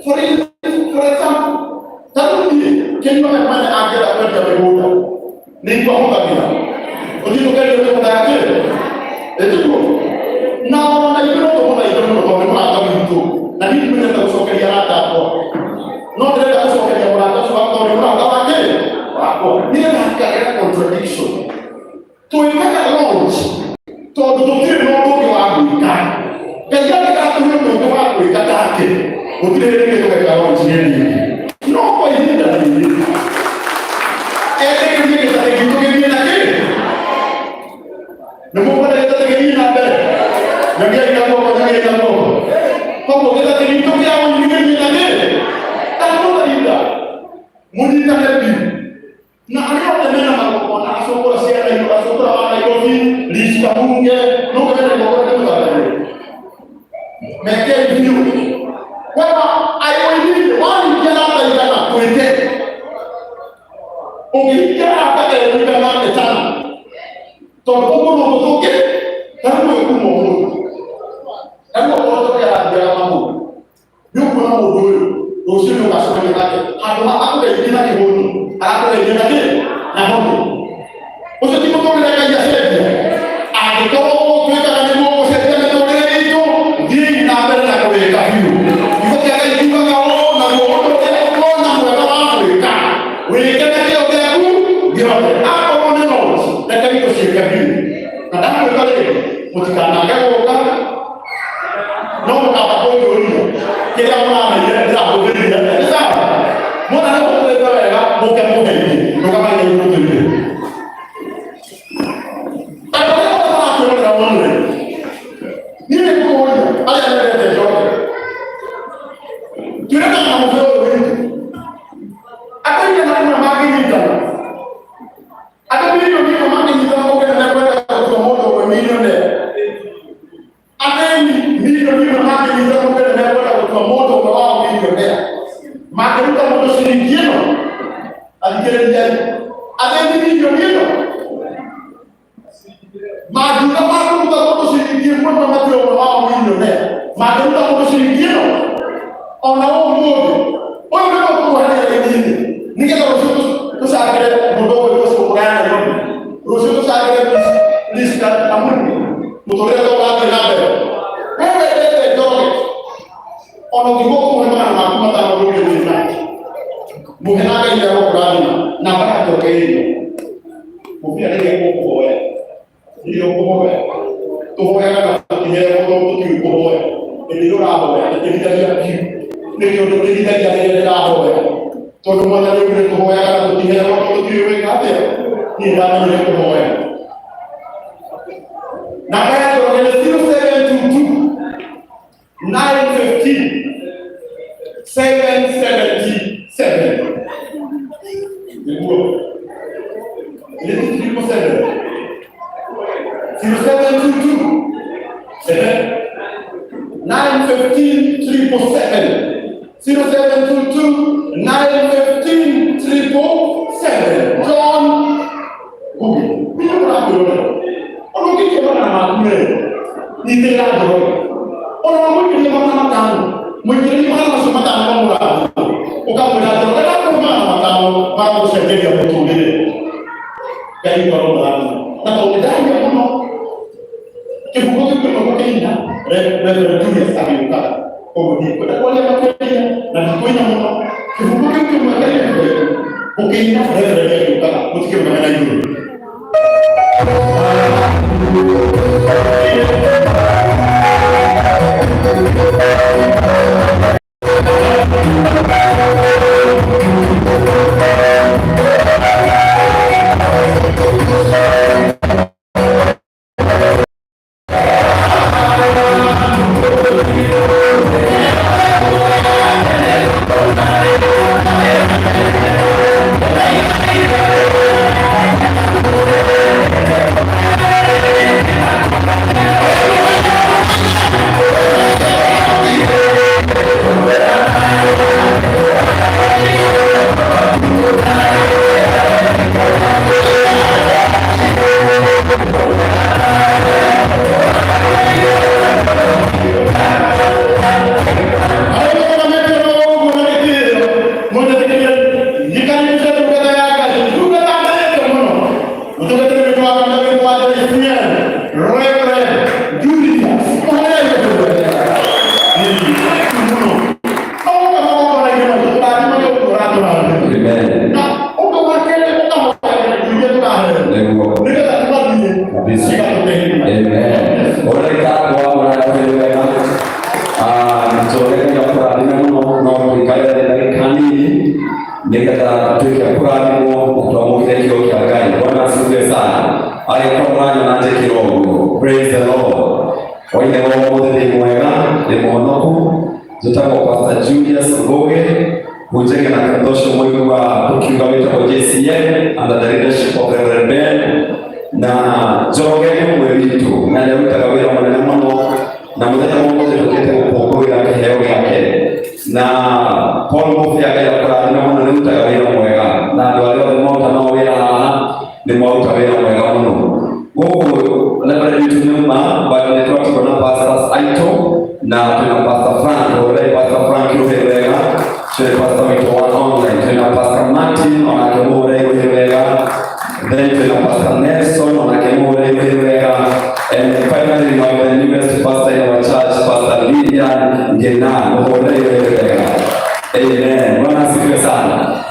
for example tarundi kenyo mwana agera kwenda bebuda ni kwa hoka bila ujito kile kwa yake eti na ona ibiro kwa ibiro kwa mtu na nini mnaenda kusokelea hata hapo no ndio kusokelea mwanadamu wako ni mwanadamu wako ni hakika contradiction to imeka launch to doctrine no kwa Afrika kaja kata ndio kwa Afrika take utile ndio kwa launch nini no kwa hiyo ndio ndio kata kitu kingine na kile ndio kwa kata kingine na mbele ndio ndio kwa ndio ndio como que está teniendo que hago un nivel de nivel tanto la vida muy bien na leo tena na asoko sia na hiyo asoko na hiyo lista munge no que me lo que me da me que view kwa ayo hivi wani kila hata ina kuende ungeja hata ile kama tena to poco no toque tanto como kama watu ya mambo yuko na mdoyo rũciũ ndũgacemania nake handũ ha akũgeithie na kĩhũni arakũgeithia na kĩ na honge. Ũcio ti mũtũrĩre Ngai acenjia. Angĩkorwo ũgũtuĩkaga nĩguo gũcenjia mĩtũrĩre itũ, thiĩ na mbere na kũwĩka biũ. Kiugo kĩa Ngai kiugaga ũũ, naguo ũndũ ũrĩa ũkuona mwega wa gwĩka wĩke na kĩo gĩaku gĩothe. Akorwo nĩ notes, reke tũciĩke biũ. Na ndakwĩra rĩrĩ, mũtikanage gũka no mũkamba kũngĩũria kĩrĩa mũramenyire ndĩrahũthĩrire. Nĩ sawa? Mwana nĩ mũhũthĩrĩte wega, mũke mũgeithie, rũgama Ngai mũtũire. Na tuna Pastor Frank, Pastor Frank Tuna Pastor Victor online, tuna Pastor Martin onakemure wega, then tuna Pastor Nelson onakemure wega, and finally the newest pastor in our church, Pastor Lilian Ngena wega. Amen. Bwana asifiwe sana.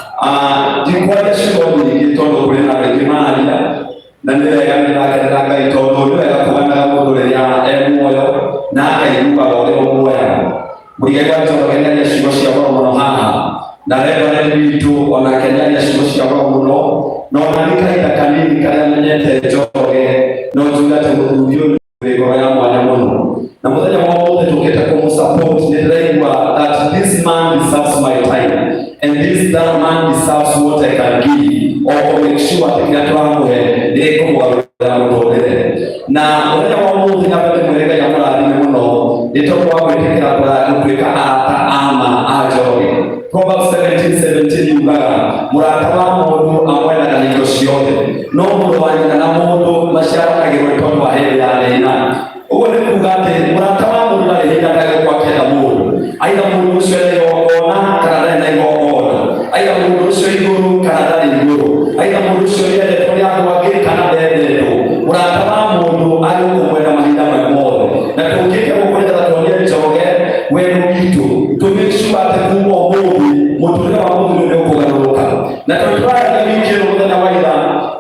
Jikwaya shingoni gitondo kulina rekimalia na ndega niraga itondo ndega kubanda mudure ya emoyo na kaibuka ole omoya mugega tokenya ya shigo cia muno haha na rero ni bitu ona kenya ya shigo cia muno no ndika ita kanini kaya menyete joge no tunga tumuthio ngoro ya mwana muno na muthenya wa mothe tuketa ku support ni ndiraigwa that this man deserves my time and that man deserves what I can give or make sure that kila twamuhe ndiko mwarura mutondere na muthenya wa mothe na bete mwereka ya murathime muno nditokwa gwetekera kwa kwika ata ama ajoge Proverbs 17:17 yugaga murata wa mundu amwena na indo ciothe no mundu wanyina na mundu maciara agirwo tondu wa hindi ya thina uguo ni kuga ati murata wa mundu ndari hinda ndage gwakenda mundu aitha mundu ucio ene igongona kana ndari na igongona aitha mundu ucio iguru kana ndari iguru aitha mundu ucio yendetwo ni andu angi kana ndendetwo murata wa mundu ari ukumwenda mahinda mothe na tungike gukwenda tuonie njoge wenu witu tumikishuka ati kuma umuthi muturire wa mundu ni ukugaruruka na tutwara na wiki muthenya wa ira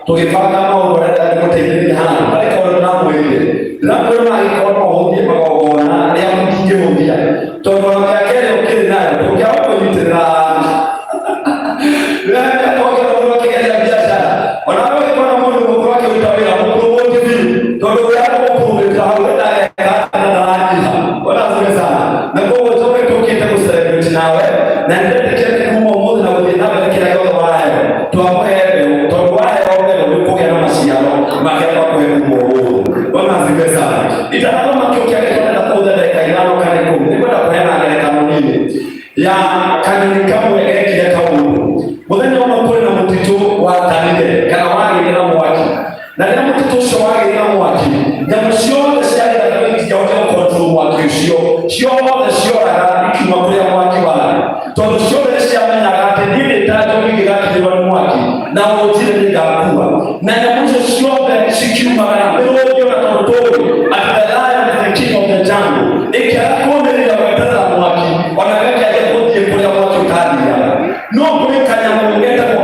tugibanga maundu aria ndiguteithĩrĩria hana bareka ũrĩa ndamwĩrire ndĩramwĩra agĩkorwo ũhũthie magongona rĩa mũtingĩhũthia tondũ ona kĩrĩa ũkĩrĩ nayo ndũngĩaga kũnyitĩrĩra rĩrĩa twagira mũndũ akĩgeria biacara ona we ũngĩkorwo na mũndũ mũkũrũ akĩruta wĩra mũkũrũ mũngĩ biũ tondũ ũrĩa mũkũrũmĩrĩra hau ndageka na ndaranyiha ona asifiwe sana na koguo tũke tũkĩte gũcelebrate nawe na nĩndetĩkĩrĩte kuma ũmũthĩ na gũthiĩ na mbere kĩrĩa gĩothe waheo twamũhe mbeũ tondũ waheo mbeũ nĩ ũkũgĩa na maciaro makĩria makũhe kuma ũmũthĩ ona asifiwe sana itanasoma kĩũkia gĩtwarĩra kũu dakika ithano kana ikũmi nĩkwenda kũheana ngerekano nini ya kanyoni kamwe gekire kaũndũ mũthenya ũmwe kũrĩ na mũtitũ watanire kana wagĩire na mwaki na rĩrĩa mũtitũ ũcio wagĩire na mwaki nyamũ ciothe ciarĩ gĩthaka-inĩ itingĩahotire gũkontrol mwaki ũcio ciothe cioraga ikiuma kũrĩa mwaki warĩ tondũ ciothe nĩciamenyaga atĩ niĩ nĩndanjũkĩ ingĩgakĩrĩrwo nĩ mwaki na gũtirĩ nĩngakua na nyamũ icio ciothe cikiumagara mĩrũngiũ na tondũ tũĩ atĩ the lion is the king of the jungle ĩkĩaga kũũmĩrĩria gweterera mwaki ona gakĩaga gũthiĩ kũrĩa mwaki ũtathiaga no kũrĩ kanyamũ getagwo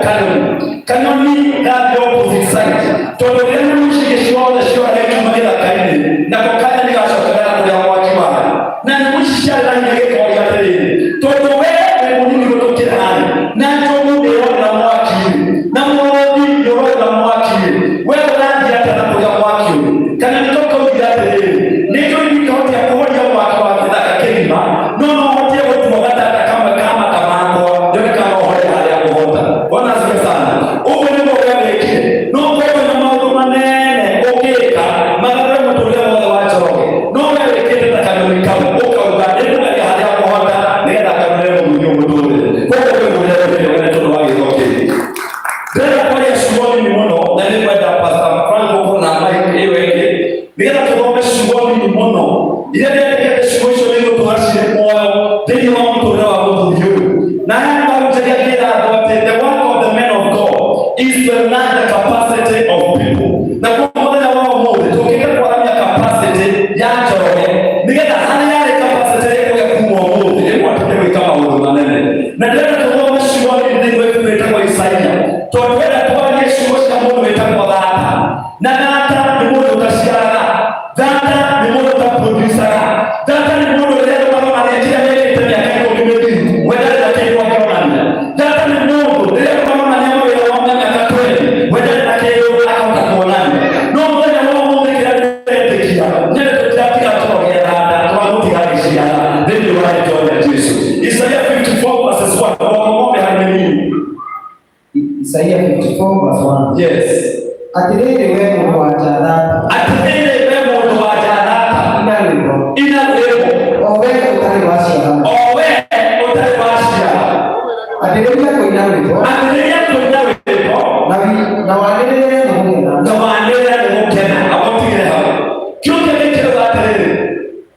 kanyoni gathiĩ opposite side tondũ rĩrĩa nyamũ icio ciothe ciothe ikiuma gĩthaka-inĩ nako kanya nĩgacokagera kũrĩa mwaki warĩ na nyamũ ici ciarĩ na hinya gĩkoria atĩrĩrĩ tondũ wee wĩ mũnini gũtũkĩra harĩ na njogu ndĩrorera mwaki-inĩ na mũrũthi ndĩrorera mwaki-inĩ wee ũrathiĩ atĩa na kũrĩa mwaki ũrĩ kana nĩtũkaugire atĩrĩrĩ nĩtũĩ ndingĩhotire kũhoria mwaki wa gĩthaka kĩgima no no hotie gũtua gatata kamwe ka mata makwa njoke kana ũhore harĩa kũhota bona asifiwe sana ũguo nĩguo wee wĩkire no kwĩna na maũndũ manene ũngĩka magarũre mũtũrĩre wothe wa Njoroge no wee wĩkĩte ta kanyoni kau ũkauga nĩndũgaria harĩa kũhota nĩgetha karũre mũthithio mũtũrĩre koguo wĩmũrere tondũ wa gĩtho kĩu ndĩrenda kwaria ciugo nini mũno na nĩngwenda Pastor Frank gũkorwo na mic ĩyo ĩngĩ nĩgetha tũthome ciugo nini mũno iria ndĩrendekete ciugo icio nĩigũtũgacire muoyo thĩinĩ wa mũtũrĩre wa mũthuri ũyũ na haya nĩmagũteithia kĩra andũ atĩ the work of the men of God is to enlarge the capacity of people na kwa mũthenya wa ũmũthĩ tũngĩka kwaramia capacity ya Njoroge nĩgetha harĩa yarĩ capacity ĩkũge kuma ũmũthĩ ĩgwatĩke gwĩka maũndũ manene na ndĩrenda tũthome ciugo nini thĩinĩ wa wĩtagwo Isaia tondũ twenda twarie ciugo cia mũndũ wĩtagwo Thata na Thata nĩ mũndũ ũtaciaraga Thata nĩ mũndũ ũtaproducaga Thata nĩ mũndũ ũrĩa ũmarorania kĩrĩa wĩkĩte mĩaka ikũmi mĩthiru wendarĩ na kĩndũ akĩonania Thata nĩ mũndũ rĩrĩa ũmarorania mawĩra wa mĩaka 20 wendarĩ na kĩndũ akahota kuonania no mũthenya wa ũmũthĩ kĩrĩa ndĩretĩkia nyene tũtiratiga tũrogea Thata twamũtigagĩciara thĩinĩ wa rĩĩtwa rĩa Jesũ Isaia 54:1 ngombe hanini Isaia 54 verse 1. yes Atĩrĩrĩ wee mũndũ wa Thata atĩrĩrĩ wee mũndũ wa Thata ina rwĩmbo o wee ũtarĩ waciara atĩrĩria kũina rwĩmbo na wanĩrĩre nĩ gũkena agotigire hau kĩũke gĩkĩrĩga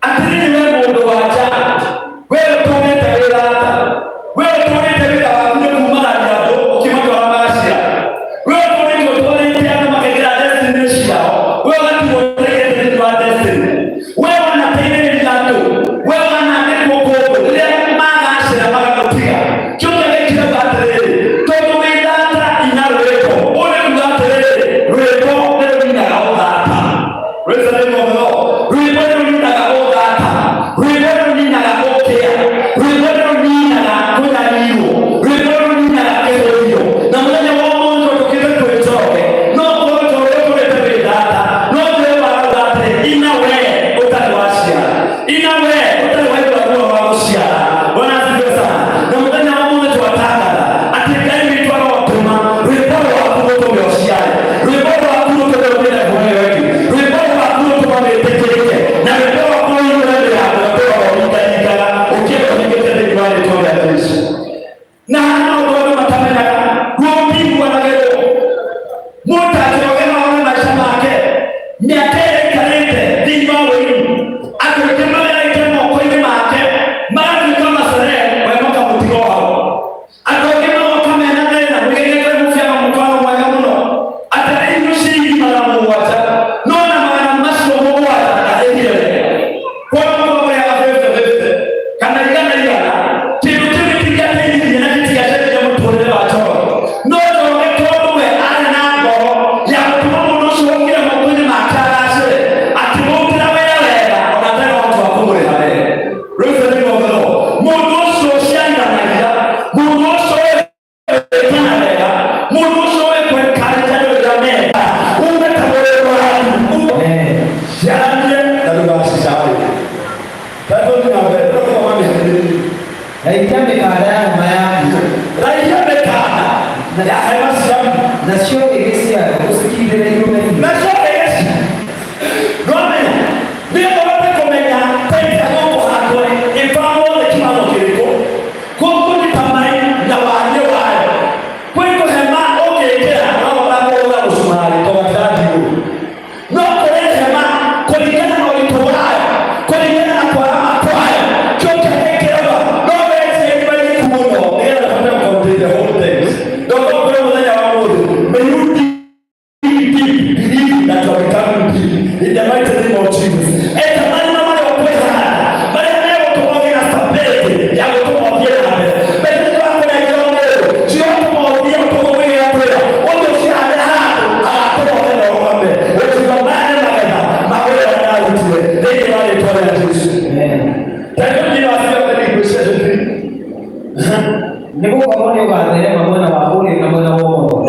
atĩrĩrĩ wee mũndũ wa Thata wee ũtũmĩte wĩ Thata wee Raia mekada mayangu. Raia mekada. Na hemasiam. Na sio egesi ya usikidere yume. Na sio egesi. Nome. Ndio baba komenya. Tenda Mungu hakwe. Ifamo le kimano kiriko. Kuko ni tamai na wale wale. Kwiko hema okekea. Nao baba wala usumali kwa tadi. No kwa hema kulingana na ulitowaya. Kulingana na kwa makwaya. Choka hekelewa. No wezi anybody kumuno. Ndio tunataka complete the whole thing. Ndio kwa mmoja wa Mungu. May you believe that you are becoming deep in the mighty name of Jesus. Nebo kwa mmoja wa dhehebu mwana wa ule na mwana wa Mungu.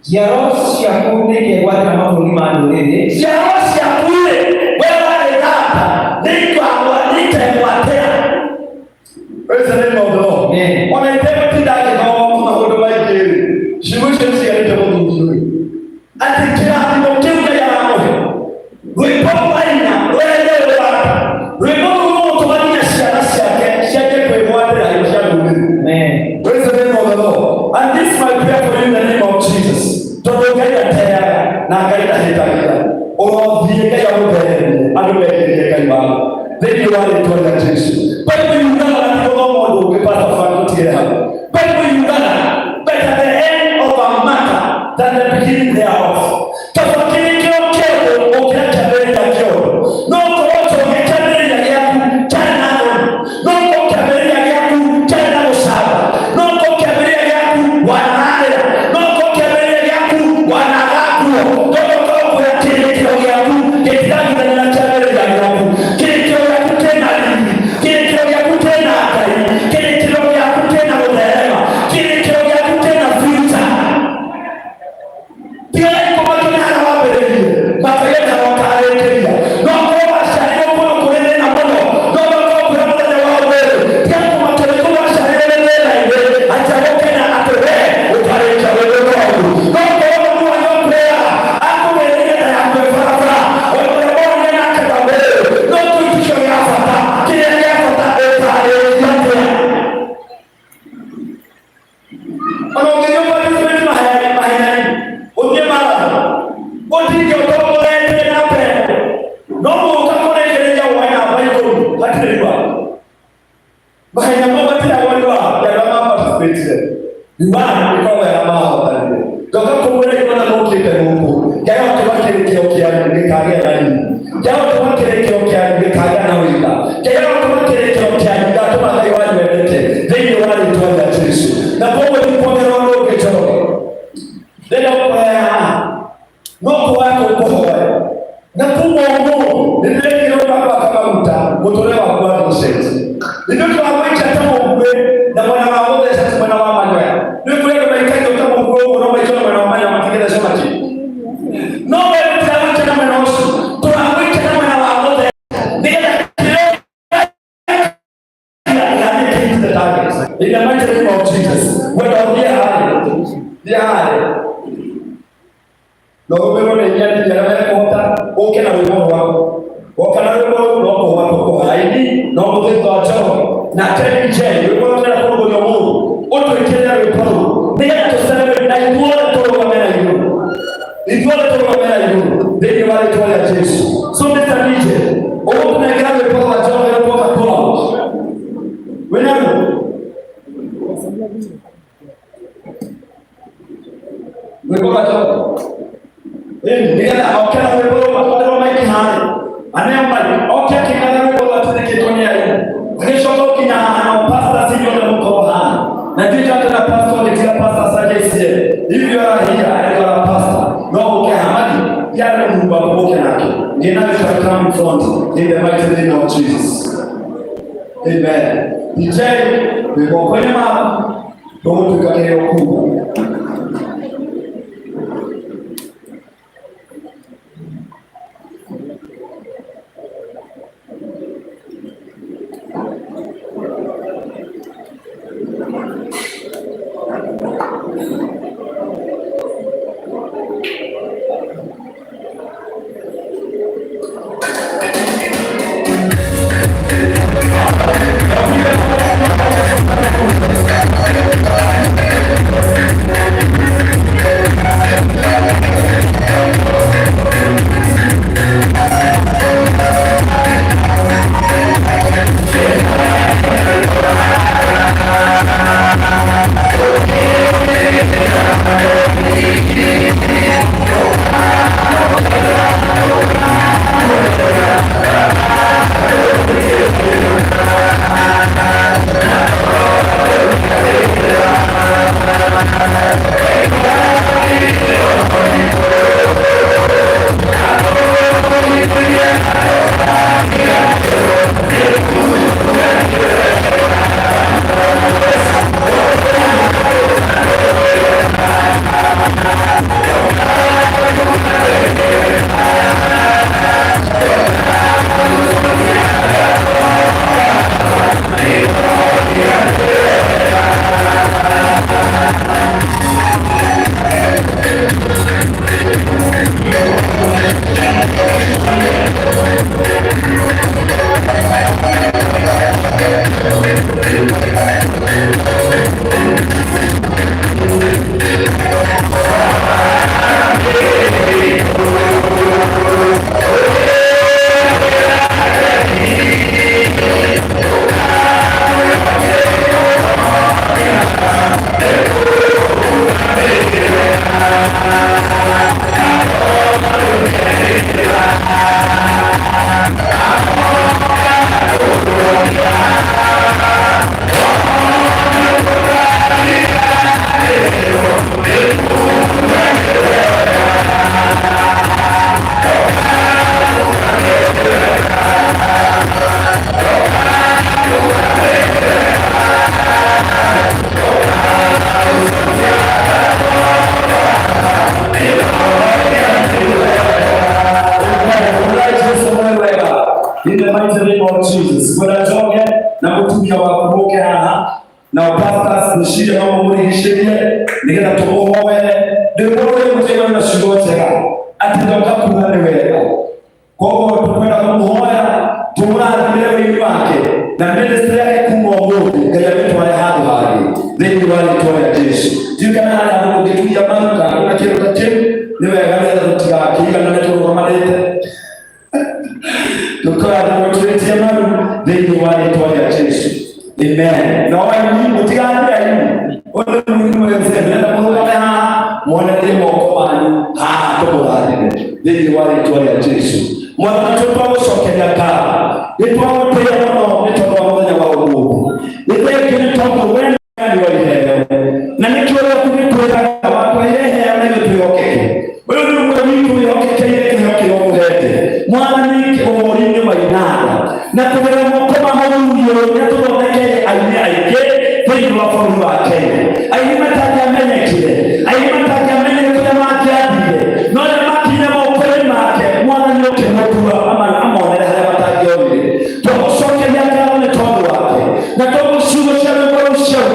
Jaros yakune ke wata mafuni mandolele. Jaros yakune wewe alidata niko awalitewatea. Praise the name of the Lord. Amen. Wanaitema tidaki kwa mahodoma ikeli. Shimushe msigalite kwa mzuri. Ati kila himokiuka ya amohe. Ruipopa ina, wewe wata. Ruipopa umoto wani ya shiarasi yake. Shiake kwe mwate ya yosha mwili. Amen. Praise the name of the Lord. And this is my prayer for you in the name of Jesus. Totokea tayari na kaida hitakika. Orodhieka ya mbele. Adubekele kaima. Then you are to the Jesus. But when you gonna go on the path of faculty. But when you gonna better the end of a matter than the beginning thereof. Tafakiri kio kio ukiacha mbele ya kio. No kocho ukiacha mbele ya yaku chana. No kocha mbele ya yaku chana usaba. No kocha mbele ya yaku wanale. No kocha mbele ya yaku wanagaku. Todo koko ya kile kio yaku kitaki na ninacha mbele ya yaku. Kile kio yaku tena lini. Kile kio yaku tena akai. Kile kio yaku tena uderema. Kile kio yaku tena vita. Pia iko makini hana wapelele. Mapelele wakalekelia. Noko washario kuno kulele na mono. Noko kuna mwana wawele. Pia iko makini kuno washario lele na iwe. Acha woke na atewe. Ukarecha wewe wangu. Noko wangu wanyopea. Ako welele na yakwe farafara. Wewe mwone na katabele. Noko itisho yafata. Kile yafata etale yatea. Anaongelea kwa hizo mahayani. Oye mara. Oti otomo lete na pe. Nomo utakone kelea wana Bible hatiriwa. Bahaya mama tena waliwa ya mama participate. Bwana kwa ya mama pale. Doka kumwele kwa na moki kwa Mungu. Jao tuwake kile kiasi nikalia nani. Jao tuwake kile kiasi nikalia na wila. Jao tuwake kile kiasi ndatuma haiwani wete. Ndio wale tuanza Yesu. Na Mungu alipokea roho kichoro. Ndio kwa Mungu wako uko hoi. Na Mungu wangu ndio kile baba kama mta mtolewa kwa mshenzi. Ndio tunawaita kama mbe na mwana wao sasa mwana wa Manuel. Ndio kule kama ikaje kama mgongo na mwana wa Manuel matikeza sema chini. No wewe tutawacha kama nosu. In the mighty name of Jesus. Whether they are no wewe ni yeye ndiye kota oke na wewe wako okana wewe wako wako haidi na mtoto wa chao na tena je wewe unataka kuongoza Mungu oto ikenda wewe ndio tuseme na ituone to kama na hiyo ituone to kama na hiyo ndio wale tu ya Yesu so Mr. DJ oto na gawe kwa wachao wewe kwa kwa wewe wewe wachao Nigga, okay, we go to my hand. And then, okay, can I go to the kitchen? We shall look in our pastor, see you on the hand. And you got the pastor, the pastor says, if you are here, I got a pastor. No, okay, I'm not move up, walking. You know, shall come in front in the mighty name of Jesus. Amen. DJ, we go for him up. Don't look at your In the mighty name of Jesus. Kwa joge na kutumia wakumoke hana na pastors nishije na muri hishirie nigenda tukohowe ndio mtego na shugotega atidoka kuna niweka kwa tukwenda kumuhoya tumara vile wake na ministry yake kumwongoza kaya vitu wale hadi hadi ndio wale toa Yesu jikana hana kutukia manka na kile tache niwe gani za kila na ndio kama lete tukawa tumetuletea mama ndio wale toa Yesu. Amen. Na wao ni mtiani ayi. Wale mwingine wanasema na Mungu kama mwana demo kwa to ndio wale toa Yesu. Mwana mtoto sokenya ka. Ndio wote wao ndio wao wa Mungu. Ndio kile toka wewe ndio wale. Na nikiona kunitoa watu yeye anayotokea. Wewe ndio mwalimu yokeke ile yokeke mwana ni omori mainada na kubera mukoma muruyo natuboneke aine aike firi wa foru wa Kenya aine mataja menyekire aine mataja menyekire makiabire no na makina mokore make mwana ni okemotua ama amone haya mataja yone to soke ya kana ne tondo wake na to shugo shalo kwa ushauri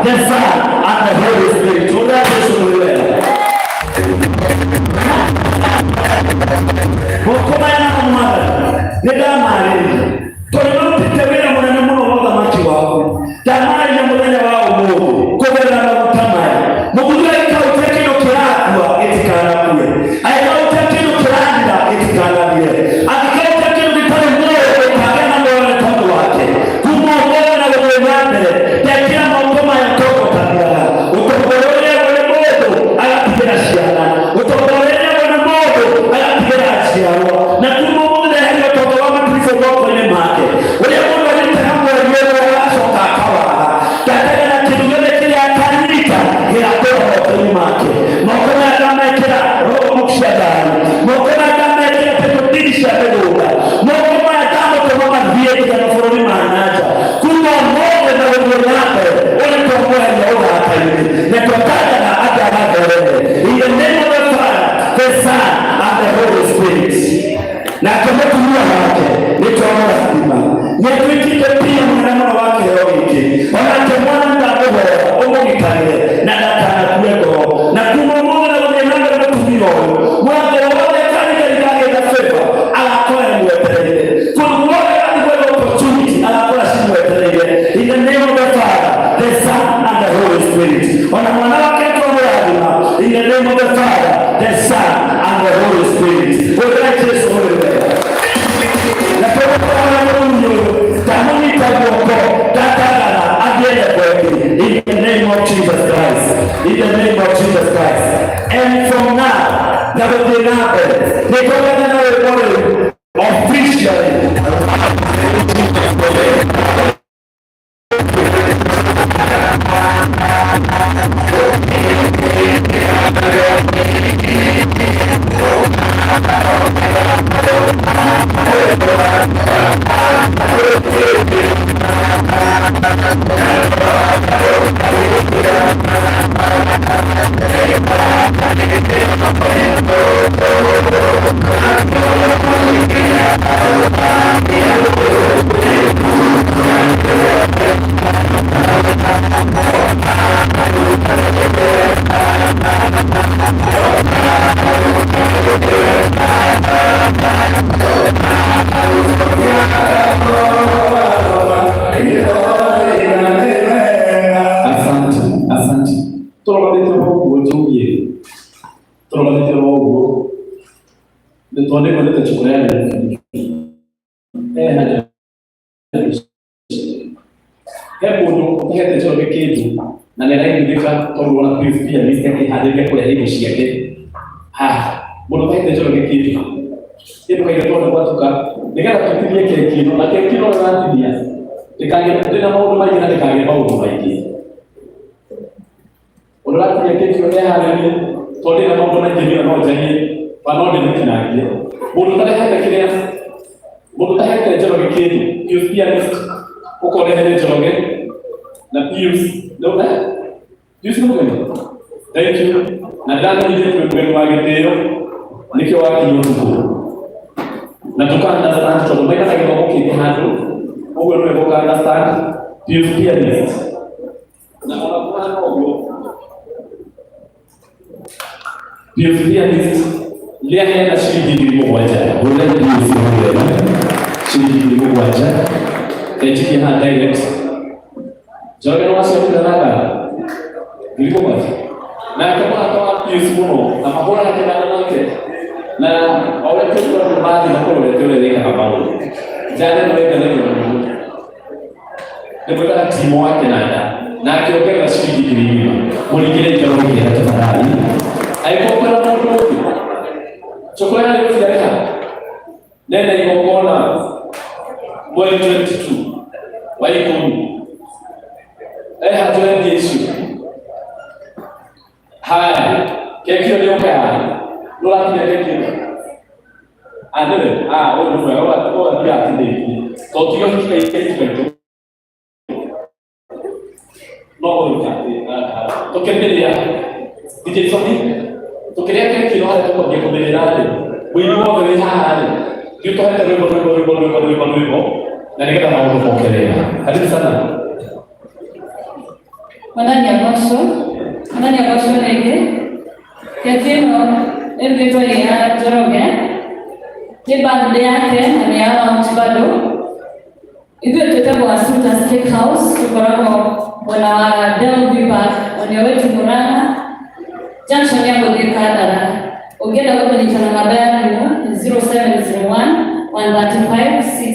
the Son, and the Holy Spirit. Mukomana kumara nega mari tolero pitebera mwana muno wa maki wako tamara ya mwana wao mo kobera na kutamara mugura ikauteke kirakwa etikana kule ayikauteke kiranda etikana kule akikauteke kitale mwe kagana mwana tangu wake kumwona na wewe mbele tekira mangoma ya toko tabia utogorole wale moto alapiga shiana utogorole wale moto alapiga shiana na kumwona hiyo toko wa mtu kwa kwenye make wale moto walitaka wale washoka kawa kataka na kidole kile akanita ila kwa kwenye make mkono kama kila roho mkshadani mkono kama kila petodisha pedoga mkono kama kama vile kama foroni manaja kuna moto na wewe nape wale kwa moyo ndio hata hivi na tukataka na hata baada in the name of the Father, the Son, and the Holy Spirit. Na kama tunua wake nitaona stima nyekiti pia mwana wake leo hiki wanatemwana ndabo omogitane na data kuweko na kumomona na mwana na kutumio mwana wale kali kali na fefa alakoa mwepelele kumwona hadi kwa opportunity alakoa si mwepelele in the name of the Father, the Son, and the Holy Spirit. Wana mwana wake kwa mwana in the name of the Father, the Son, and the Holy Spirit. We're going to this holy way. In the name of Jesus Christ. In the name of Jesus Christ. And from now, that will be happened. They're going to know officially. na ninaidika kwa wana pia mimi hadi kwa hiyo shiake mbona kwa hiyo kitu hiyo kwa hiyo kwa tuka nikana kutumia kile kitu na kile kitu na ndia nikaangalia tena mambo mengi na nikaangalia mambo mengi unataka ya kitu ya hali tole na mambo mengi na mambo mengi panone nikinaangalia mbona hata kile mbona hata jambo kitu hiyo pia uko na ile jambo na Pius ndio Pius ndio thank you na ndani ile programu wake nikiwa kinyume na tukana na sana tunaomba kama kwa kihando wewe ndio kwa understand Pius pia ni na kwa ndio Pius pia ni leo na shilingi moja wala Pius ndio shilingi moja katika hata direct Joga no asio nada. Nilipo basi. Na kama atawa Pius muno, na mabora yake yake. Na wale kwa baadhi na kwa ile ile kama wao. Jana ndio ile ndio kwa timu wake nada. Na akiongea shilingi kilimo. Mwingine ndio mwingine tafadhali. Haiko kwa mtu. Chokolea ile sijaika. Nenda iko kona. Boy 22. Waiko hatuendi Yesu. Haya, kekio leo kaya. Lola kile kekio. Ande, wewe ndio wewe pia atende. Tokio kile kile. No, tokemelea. DJ Sony. Tokelea kekio hata kwa kumelelale. Wewe wewe hali. Kitu hata wewe na nikata mambo kuongelea. Hadi sana. Onani ya bosho nege. Ketino ndio ya Njoroge. Ni bande yake na ya mtibado. Hivyo tutataka Asuta Steakhouse tukoramo wana Delby Park wetu Murang'a junction ya Godikadara. Ugenda kwa kwenye chana mabaya 0701 135 60